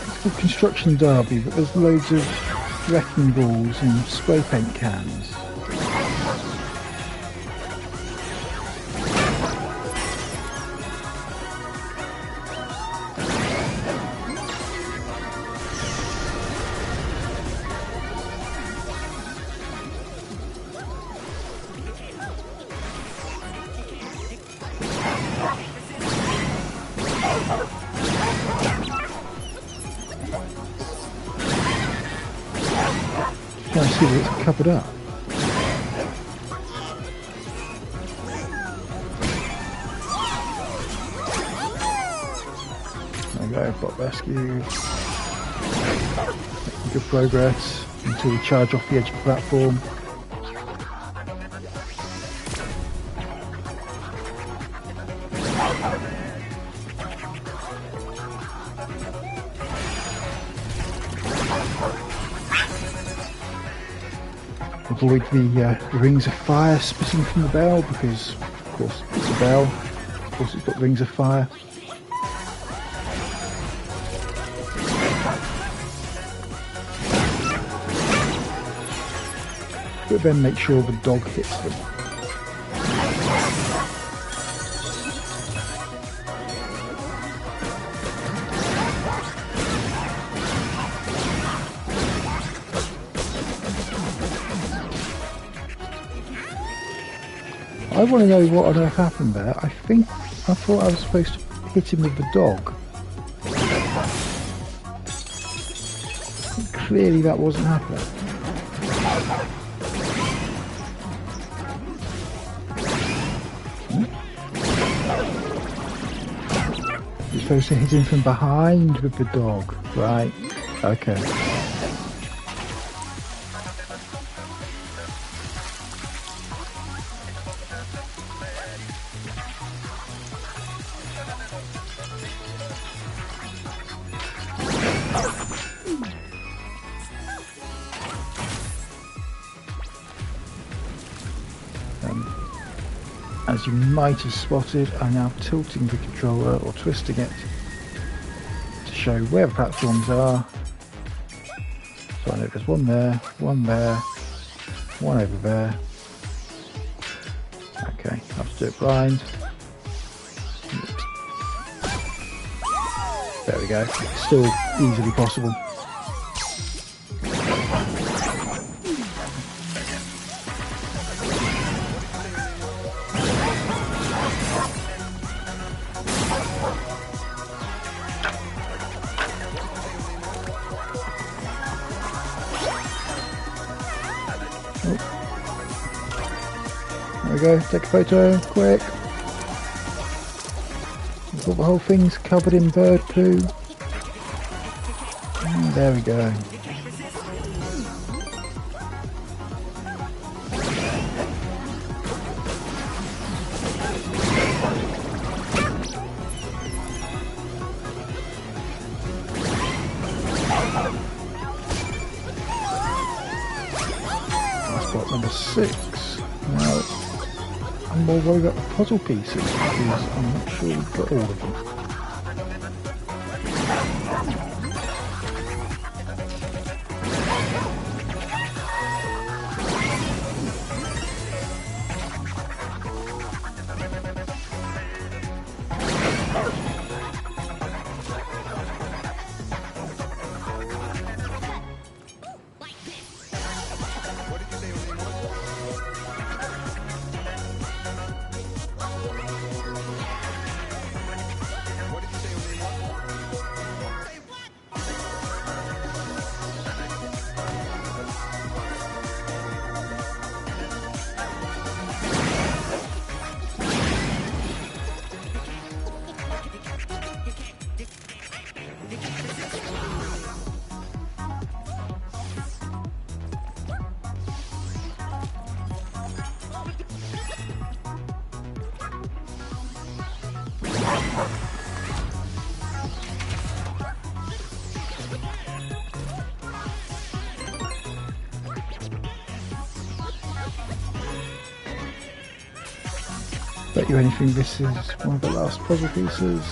It's called Construction Derby, but there's loads of wrecking balls and spray paint cans. Trying to see if it's covered up. There we go, bot rescue. Good progress until we charge off the edge of the platform. Avoid the rings of fire spitting from the bell, because of course it's a bell, of course it's got rings of fire. But then make sure the dog hits them. I want to know what on earth happened there. I thought I was supposed to hit him with the dog. Clearly that wasn't happening. You're supposed to hit him from behind with the dog, right? Okay. As you might have spotted, I'm now tilting the controller or twisting it to show where the platforms are. So I know there's one there, one over there. Okay, I have to do it blind. There we go, still easily possible. There we go, take a photo, quick. Got the whole thing's covered in bird poo. And there we go. Spot number 6. Now, I'm more worried about the puzzle pieces because I'm not sure we've got all of them. Bet you anything this is one of the last puzzle pieces.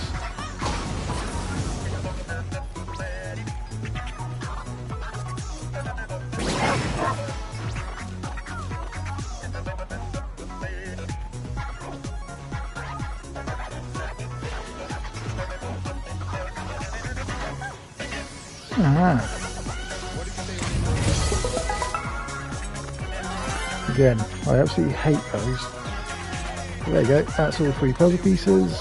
Aha. Again, I absolutely hate those. There you go, that's all 3 puzzle pieces.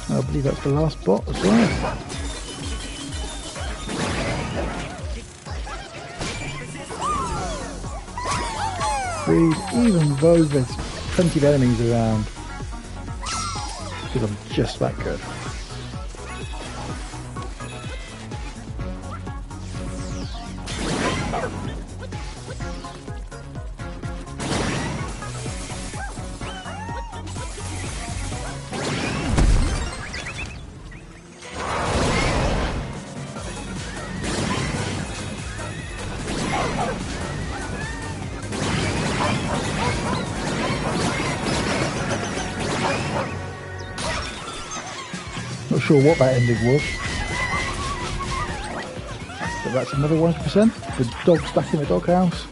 I believe that's the last bot as well. Even though there's plenty of enemies around, because I'm just that good. Not sure what that ending was, but that's another 100%. The dog's back in the doghouse.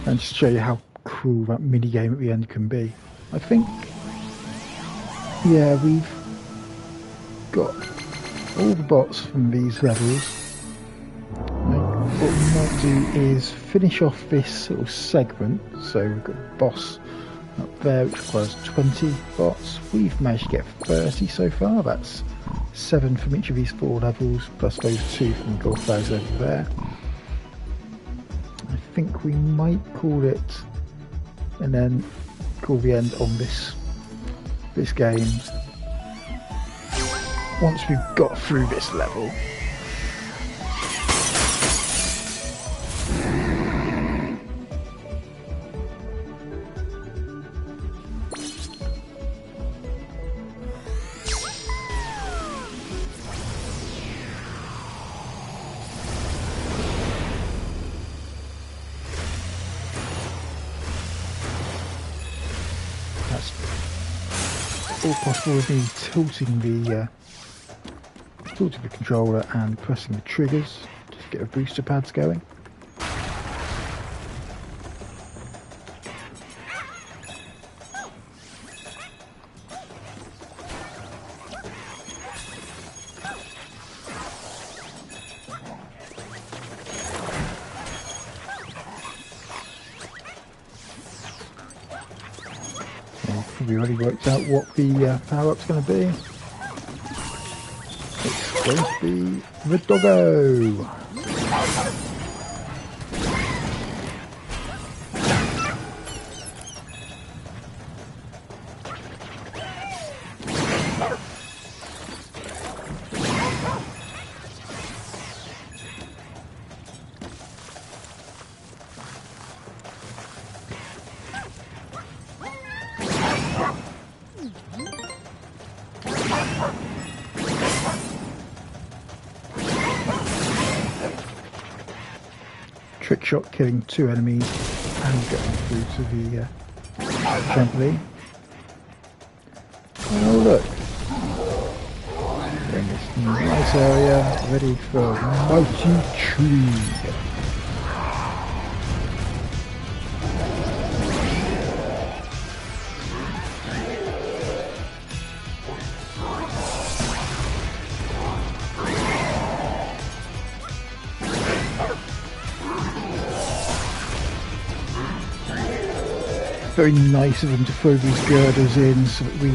And just to show you how cool that mini game at the end can be. I think, yeah, we've got all the bots from these levels. What we might do is finish off this little segment. So we've got a boss up there which requires 20 bots. We've managed to get 30 so far. That's 7 from each of these 4 levels, plus those 2 from the golf bags over there. I think we might call it and then call the end on this game once we've got through this level. All possible with me tilting the controller and pressing the triggers to get the booster pads going. We already worked out what the power-up's going to be. It's going to be the doggo! Trick shot killing 2 enemies and getting through to the trampoline. Oh look! We're in this nice area, ready for mighty tree. Very nice of them to throw these girders in so that we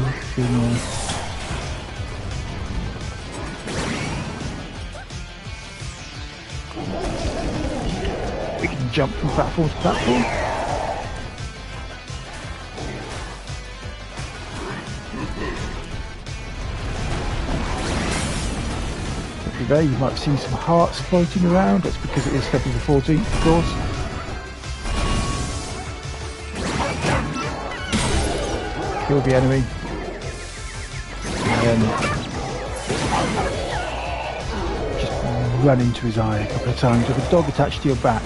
can jump from platform to platform. quickly there. You might have seen some hearts floating around. That's because it is February the 14th, of course. Kill the enemy. And then just run into his eye a couple of times with a dog attached to your back.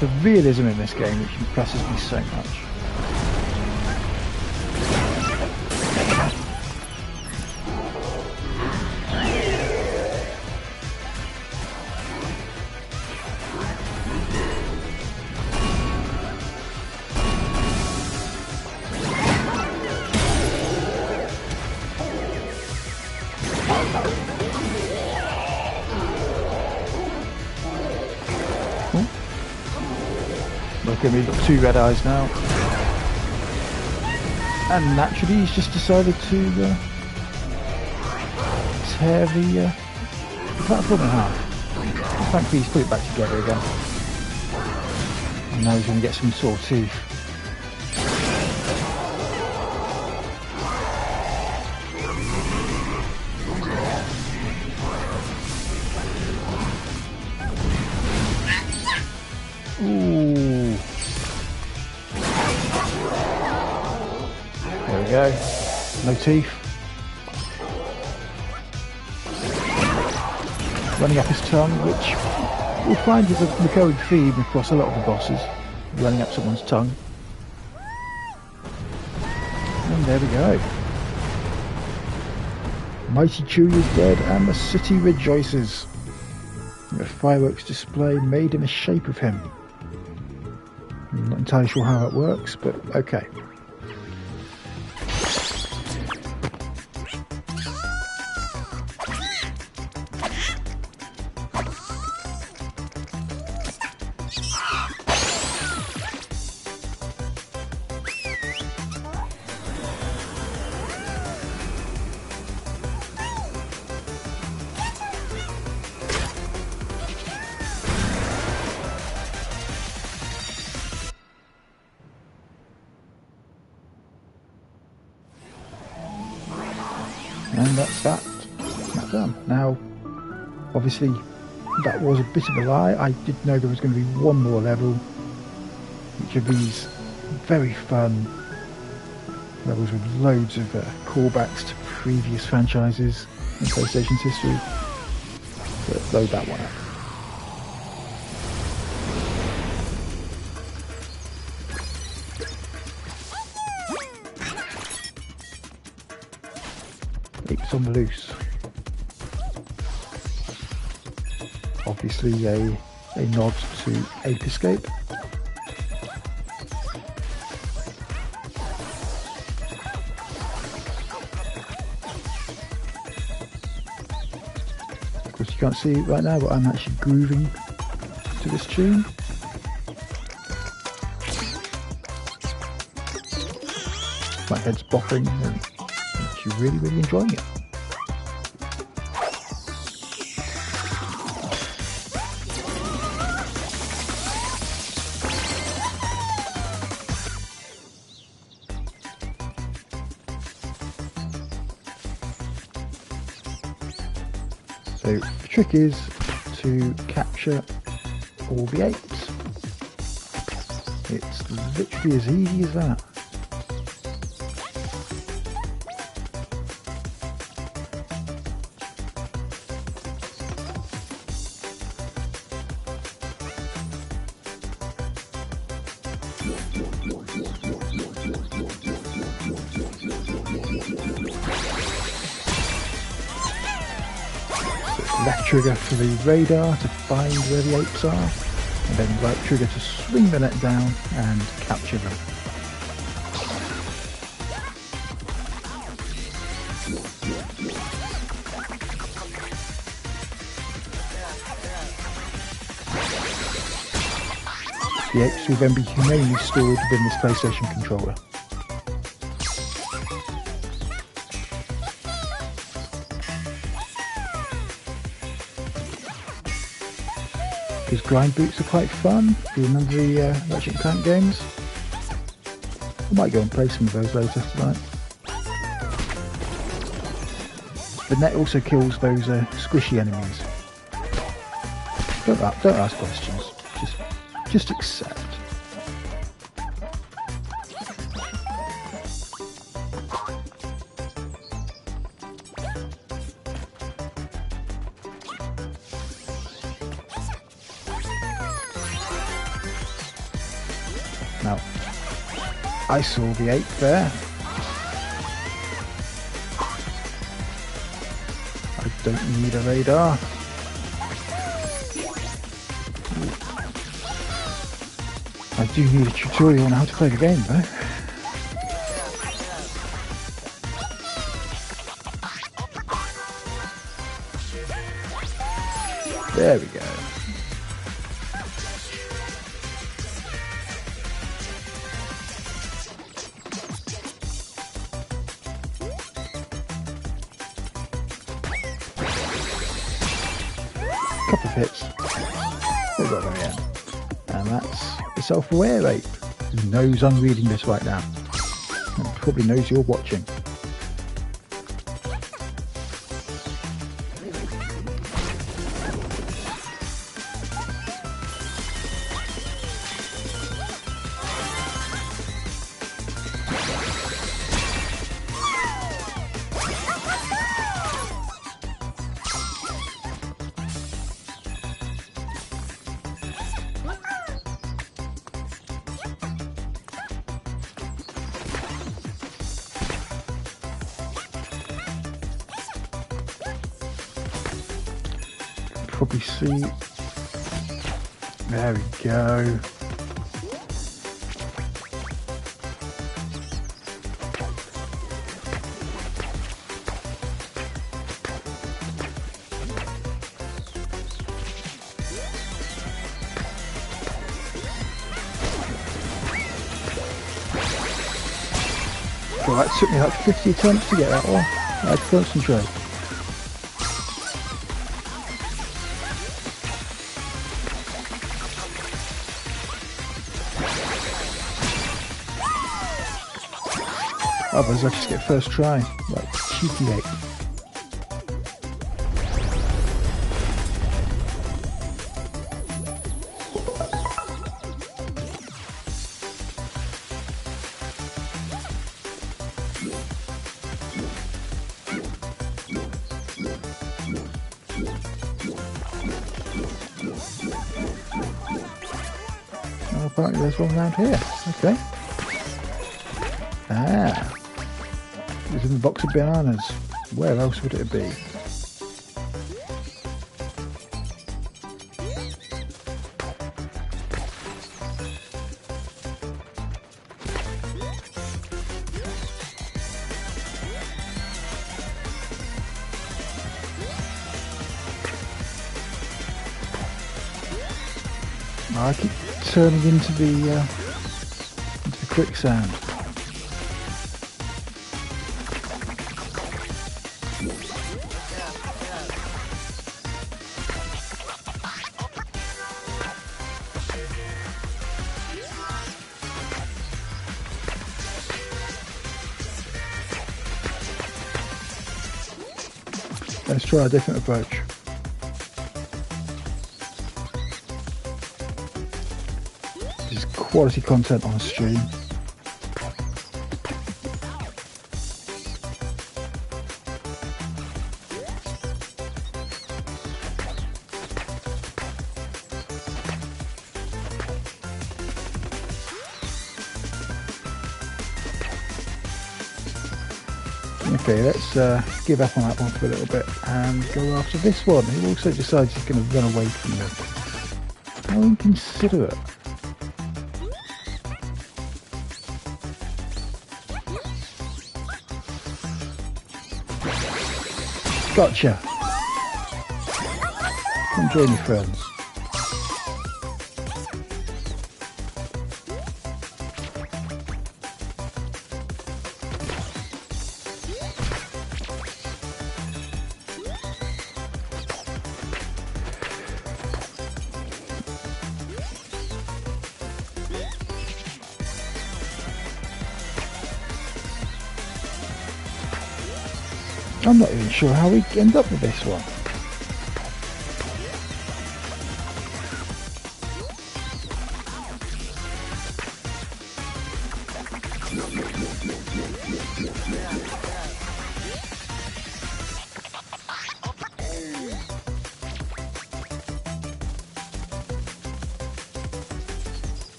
The realism in this game which impresses me so much. Look at me, got 2 red eyes now. And naturally he's just decided to tear the platform in half. Thankfully he's put it back together again. And now he's going to get some sore teeth. Ooh. There we go. No teeth. Running up his tongue, which we'll find is a recurring theme across a lot of the bosses. Running up someone's tongue. And there we go. Mighty Chewie is dead and the city rejoices. A fireworks display made in the shape of him. I'm not entirely sure how that works, but okay. And that's that done. Now, obviously, that was a bit of a lie. I did know there was going to be one more level, which of these very fun levels with loads of callbacks to previous franchises in PlayStation's history. Let's load that one up. Apes on the loose. Obviously a nod to Ape Escape. Of course you can't see it right now, but I'm actually grooving to this tune. My head's bopping and you're really enjoying it. So the trick is to capture all the apes. It's literally as easy as that. Left trigger for the radar to find where the apes are, and then right trigger to swing the net down and capture them. The apes will then be humanely stored within this PlayStation controller. Because grind boots are quite fun. Do you remember the Ratchet & Clank games? might go and play some of those later tonight. The net also kills those squishy enemies. Don't ask questions. Just accept. Now, I saw the ape there. I don't need a radar. I do need a tutorial on how to play the game though. There we go. Couple of hits. We've got them again. And that's the self-aware ape, who knows I'm reading this right now. And probably knows you're watching. Probably see. There we go. Well, that took me like 50 attempts to get that one. I had to concentrate. Others I just get first try, like cheeky ape. Oh, apparently there's one around here. Okay. Ah. It's in the box of bananas. Where else would it be? I keep turning into the quicksand. Let's try a different approach. This is quality content on a stream. Okay, let's give up on that one for a little bit and go after this one. He also decides he's going to run away from me. How inconsiderate. Gotcha. Come join your friends. I'm not even sure how we end up with this one.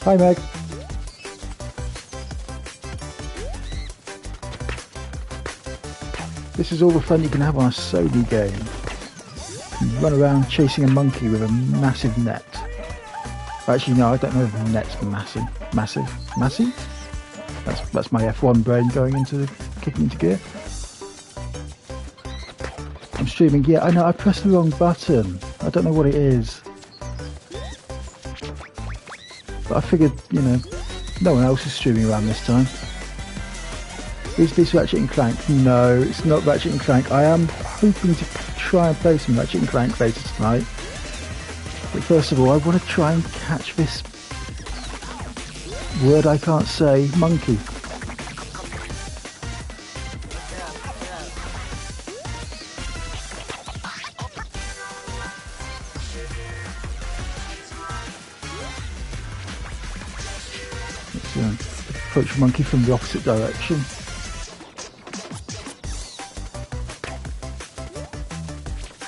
Hi Meg. This is all the fun you can have on a Sony game. You run around chasing a monkey with a massive net. Actually no, I don't know if the net's massive. Massive? That's my F1 brain kicking into gear. I'm streaming, yeah, I know, I pressed the wrong button. I don't know what it is. But I figured, you know, no one else is streaming around this time. Is this Ratchet and Clank? No, it's not Ratchet and Clank. I am hoping to try and play some Ratchet and Clank later tonight. But first of all, I want to try and catch this word I can't say, monkey. Approach monkey from the opposite direction.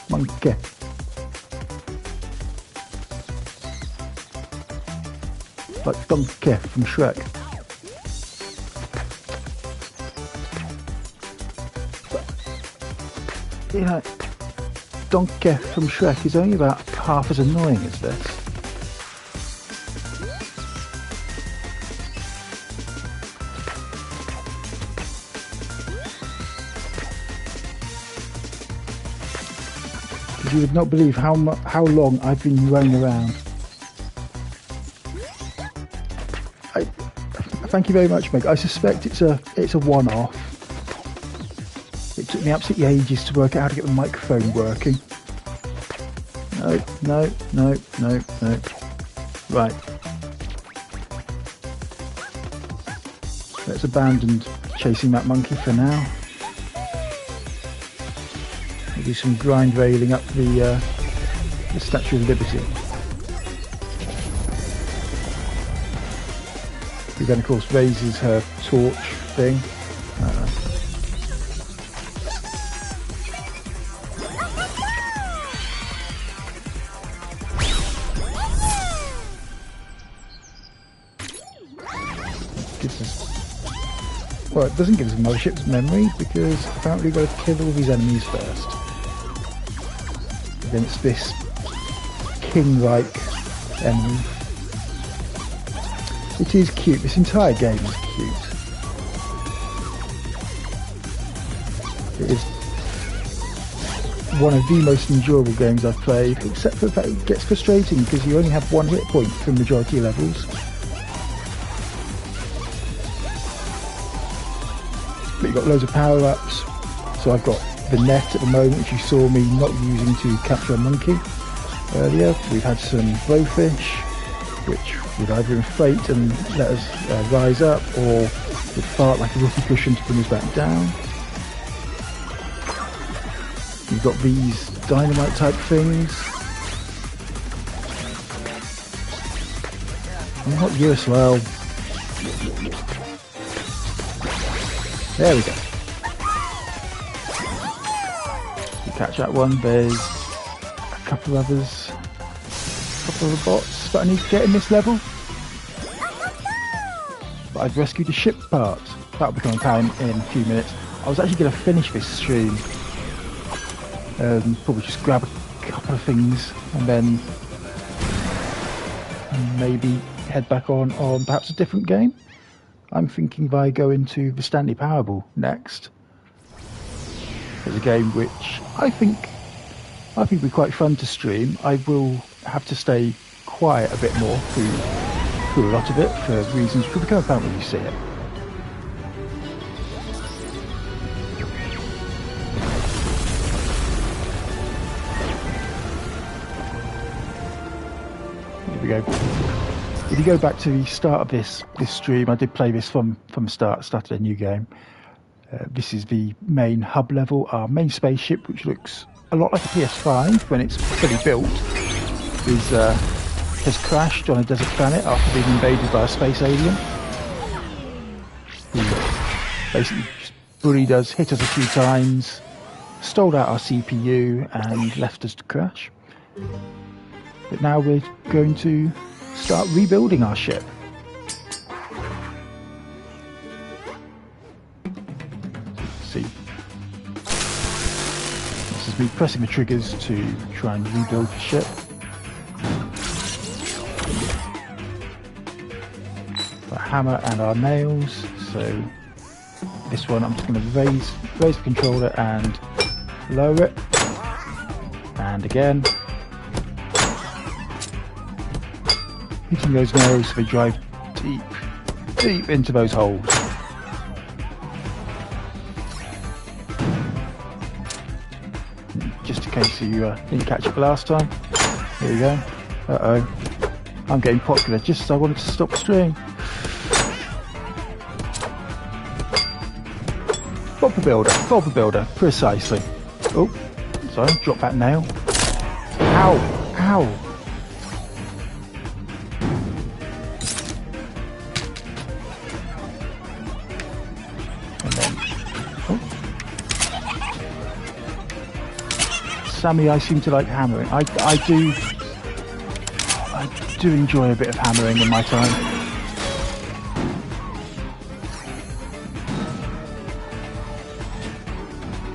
Monkey. Like Donkey from Shrek. But, you know, Donkey from Shrek is only about half as annoying as this. You would not believe how long I've been running around. Thank you very much, Meg. I suspect it's a one-off. It took me absolutely ages to work out how to get the microphone working. No. Right. Let's abandon chasing that monkey for now. Do some grind railing up the Statue of Liberty. Who then of course raises her torch thing. Gives us, well, it doesn't give us a mothership's memory because apparently we've got to kill all these enemies first. Against this king-like enemy. It is cute. This entire game is cute. It is one of the most enjoyable games I've played, except for the fact it gets frustrating because you only have one hit point for the majority of levels. But you've got loads of power-ups. So I've got the net at the moment, which you saw me not using to capture a monkey earlier. We've had some blowfish, which would either inflate and let us rise up, or would fart like a whoopee cushion to bring us back down. You've got these dynamite type things. And not you as well. There we go. Catch that one. There's a couple of others, a couple of the bots that I need to get in this level. But I've rescued a ship part. That'll become apparent in a few minutes. I was actually going to finish this stream, probably just grab a couple of things and then maybe head back on perhaps a different game. I'm thinking if I go into the Stanley Parable next. It's a game which I think would be quite fun to stream. I will have to stay quiet a bit more through a lot of it for reasons which will become apparent when you see it. Here we go. If you go back to the start of this stream, I did play this from the start, started a new game. This is the main hub level, our main spaceship, which looks a lot like a PS5 when it's fully built, has crashed on a desert planet after being invaded by a space alien. Who basically just bullied us, hit us a few times, stole out our CPU and left us to crash. But now we're going to start rebuilding our ship. See, this is me pressing the triggers to try and rebuild the ship. Our hammer and our nails. So this one I'm just going to raise the controller and lower it, and again hitting those nails so they drive deep into those holes. Just in case you didn't catch it last time, here we go. Uh-oh, I'm getting popular just as I wanted to stop the stream. Bob the Builder, precisely. Oh, sorry, drop that nail. Ow! And then, oh. Sammy, I seem to like hammering. I do enjoy a bit of hammering in my time.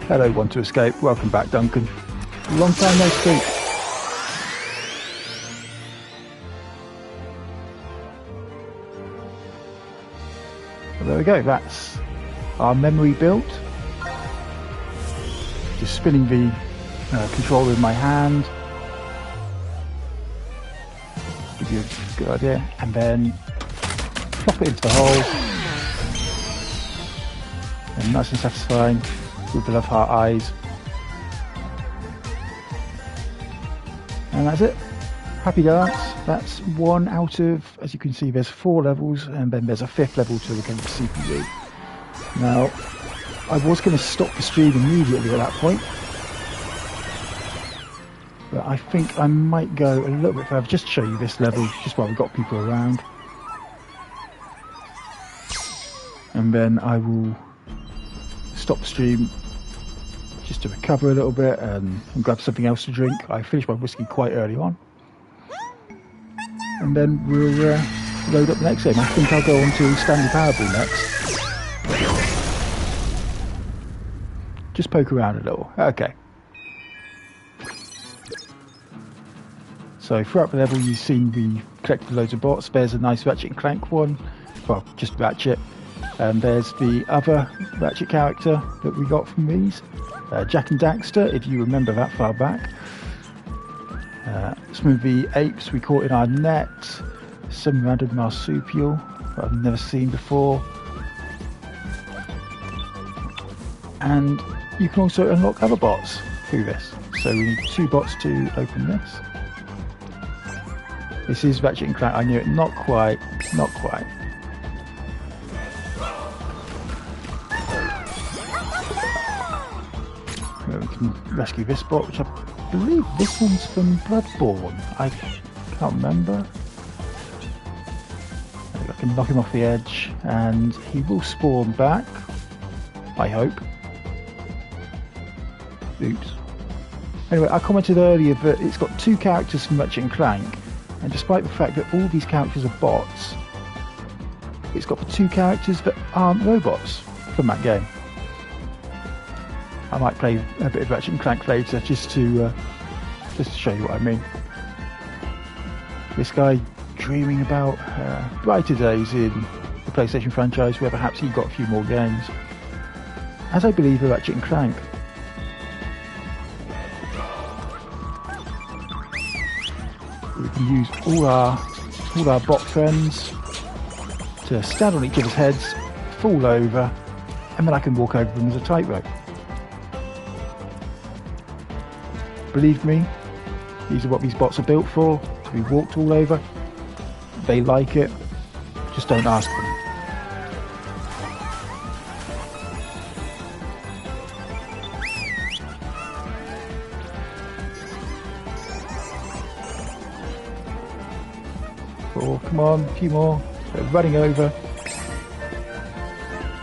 Hello, Want to Escape. Welcome back, Duncan. Long time no speak. Well, there we go. That's our memory built. Just spinning the controller in my hand. Give you a good idea. And then plop it into the hole. And nice and satisfying. With the love heart eyes. And that's it. Happy dance. That's 1 out of, as you can see, there's 4 levels, and then there's a 5th level to the CPU. Now, I was going to stop the stream immediately at that point, but I think I might go a little bit further just to show you this level, just while we've got people around. And then I will stop the stream just to recover a little bit and grab something else to drink. I finished my whiskey quite early on. And then we'll load up the next game. I think I'll go on to Stanley Parable next. Just poke around a little. Okay. So throughout the level you've seen we collected loads of bots. There's a nice Ratchet and Clank one. Well, just Ratchet. And there's the other Ratchet character that we got from these. Jack and Daxter, if you remember that far back. Some of the apes we caught in our net. Some random marsupial that I've never seen before. And you can also unlock other bots through this. So we need 2 bots to open this. This is Ratchet and Clank. I knew it. Not quite. We can rescue this bot, which I believe this one's from Bloodborne. I can't remember. I can knock him off the edge and he will spawn back, I hope. Oops. Anyway, I commented earlier that it's got 2 characters from Ratchet and Clank, and despite the fact that all these characters are bots, it's got the 2 characters that aren't robots from that game. I might play a bit of Ratchet and Clank later just to show you what I mean. This guy dreaming about brighter days in the PlayStation franchise where perhaps he got a few more games, as I believe with Ratchet and Clank. We can use all our bot friends to stand on each other's heads, fall over, and then I can walk over them as a tightrope. Believe me, these are what these bots are built for, to be walked all over. they like it. Just don't ask them. Oh, come on, a few more. They're running over.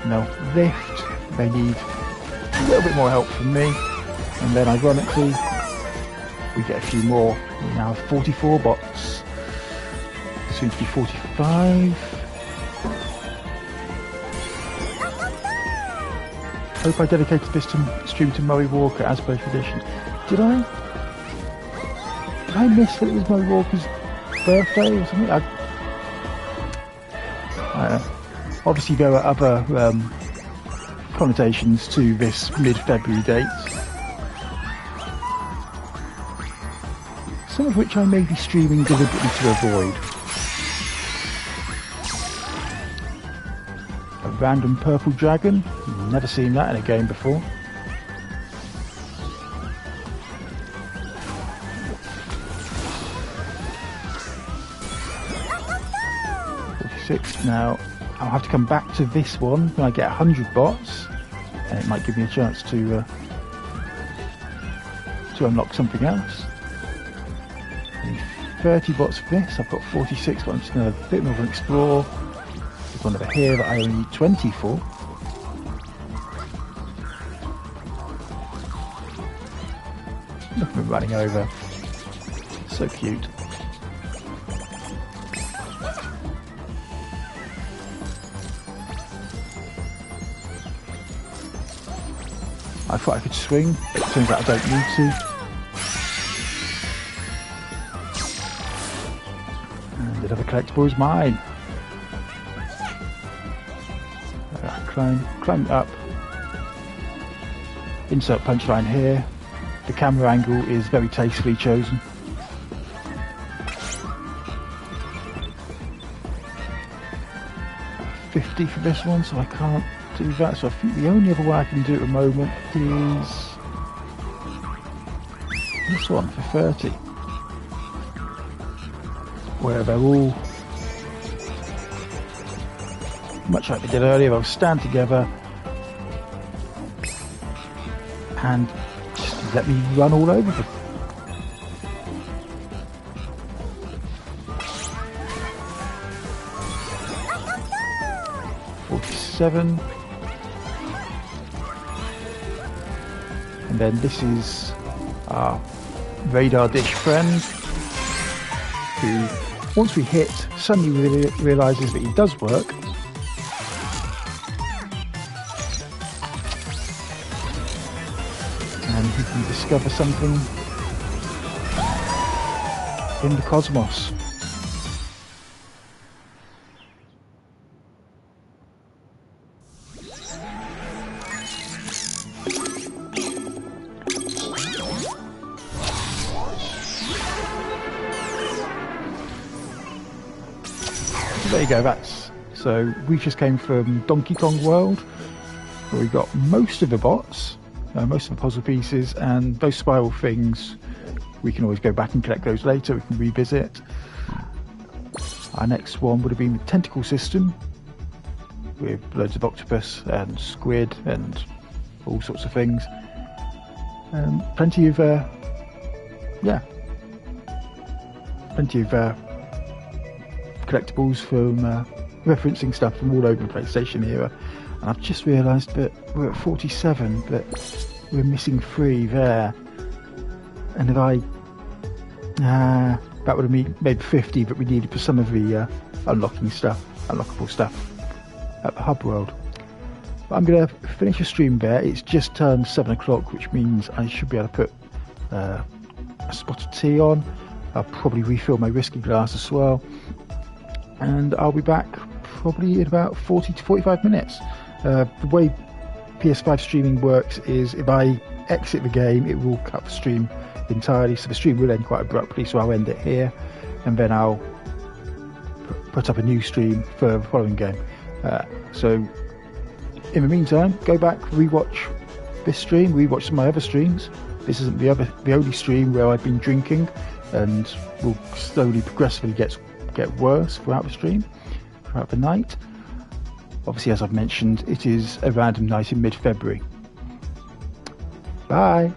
No lift. They need a little bit more help from me. And then ironically, we get a few more. We now have 44 bots. Soon to be 45. Hope I dedicated this stream to Murray Walker as per tradition. Did I? Did I miss that it was Murray Walker's birthday or something? I don't know. Obviously there are other connotations to this mid-February date. Some of which I may be streaming deliberately to avoid. A random purple dragon. Never seen that in a game before. Now, I'll have to come back to this one when I get 100 bots, and it might give me a chance to unlock something else. I need 30 bots for this. I've got 46, but I'm just going to a bit more of an explore. There's one over here that I only need 20 for. Look at me running over. So cute. I thought I could swing, but it turns out I don't need to. And another collectible is mine. Climb up. Insert punchline here. The camera angle is very tastefully chosen. $50 for this one, so I can't do that. So I think the only other way I can do at the moment is this one for 30, where they're all, much like we did earlier, they'll stand together and just let me run all over them. $47. And then this is our radar dish friend, who, once we hit, suddenly realises that he does work. And he can discover something in the cosmos. There you go, so we just came from Donkey Kong World, where we got most of the bots, most of the puzzle pieces, and those spiral things, we can always go back and collect those later, we can revisit. Our next one would have been the tentacle system, with loads of octopus and squid and all sorts of things. Plenty of collectibles from referencing stuff from all over the PlayStation era. And I've just realised that we're at 47, but we're missing 3 there. And if I that would have made 50 that we needed for some of the unlockable stuff at the hub world. But I'm going to finish the stream there. It's just turned 7 o'clock, which means I should be able to put a spot of tea on. I'll probably refill my whiskey glass as well. And I'll be back probably in about 40 to 45 minutes. The way PS5 streaming works is if I exit the game, it will cut the stream entirely, so the stream will end quite abruptly, so I'll end it here and then I'll put up a new stream for the following game. So in the meantime, go back, rewatch this stream, rewatch some of my other streams. This isn't the only stream where I've been drinking, and we'll slowly progressively get get worse throughout the stream, throughout the night. Obviously, as I've mentioned, it is a random night in mid-February. Bye.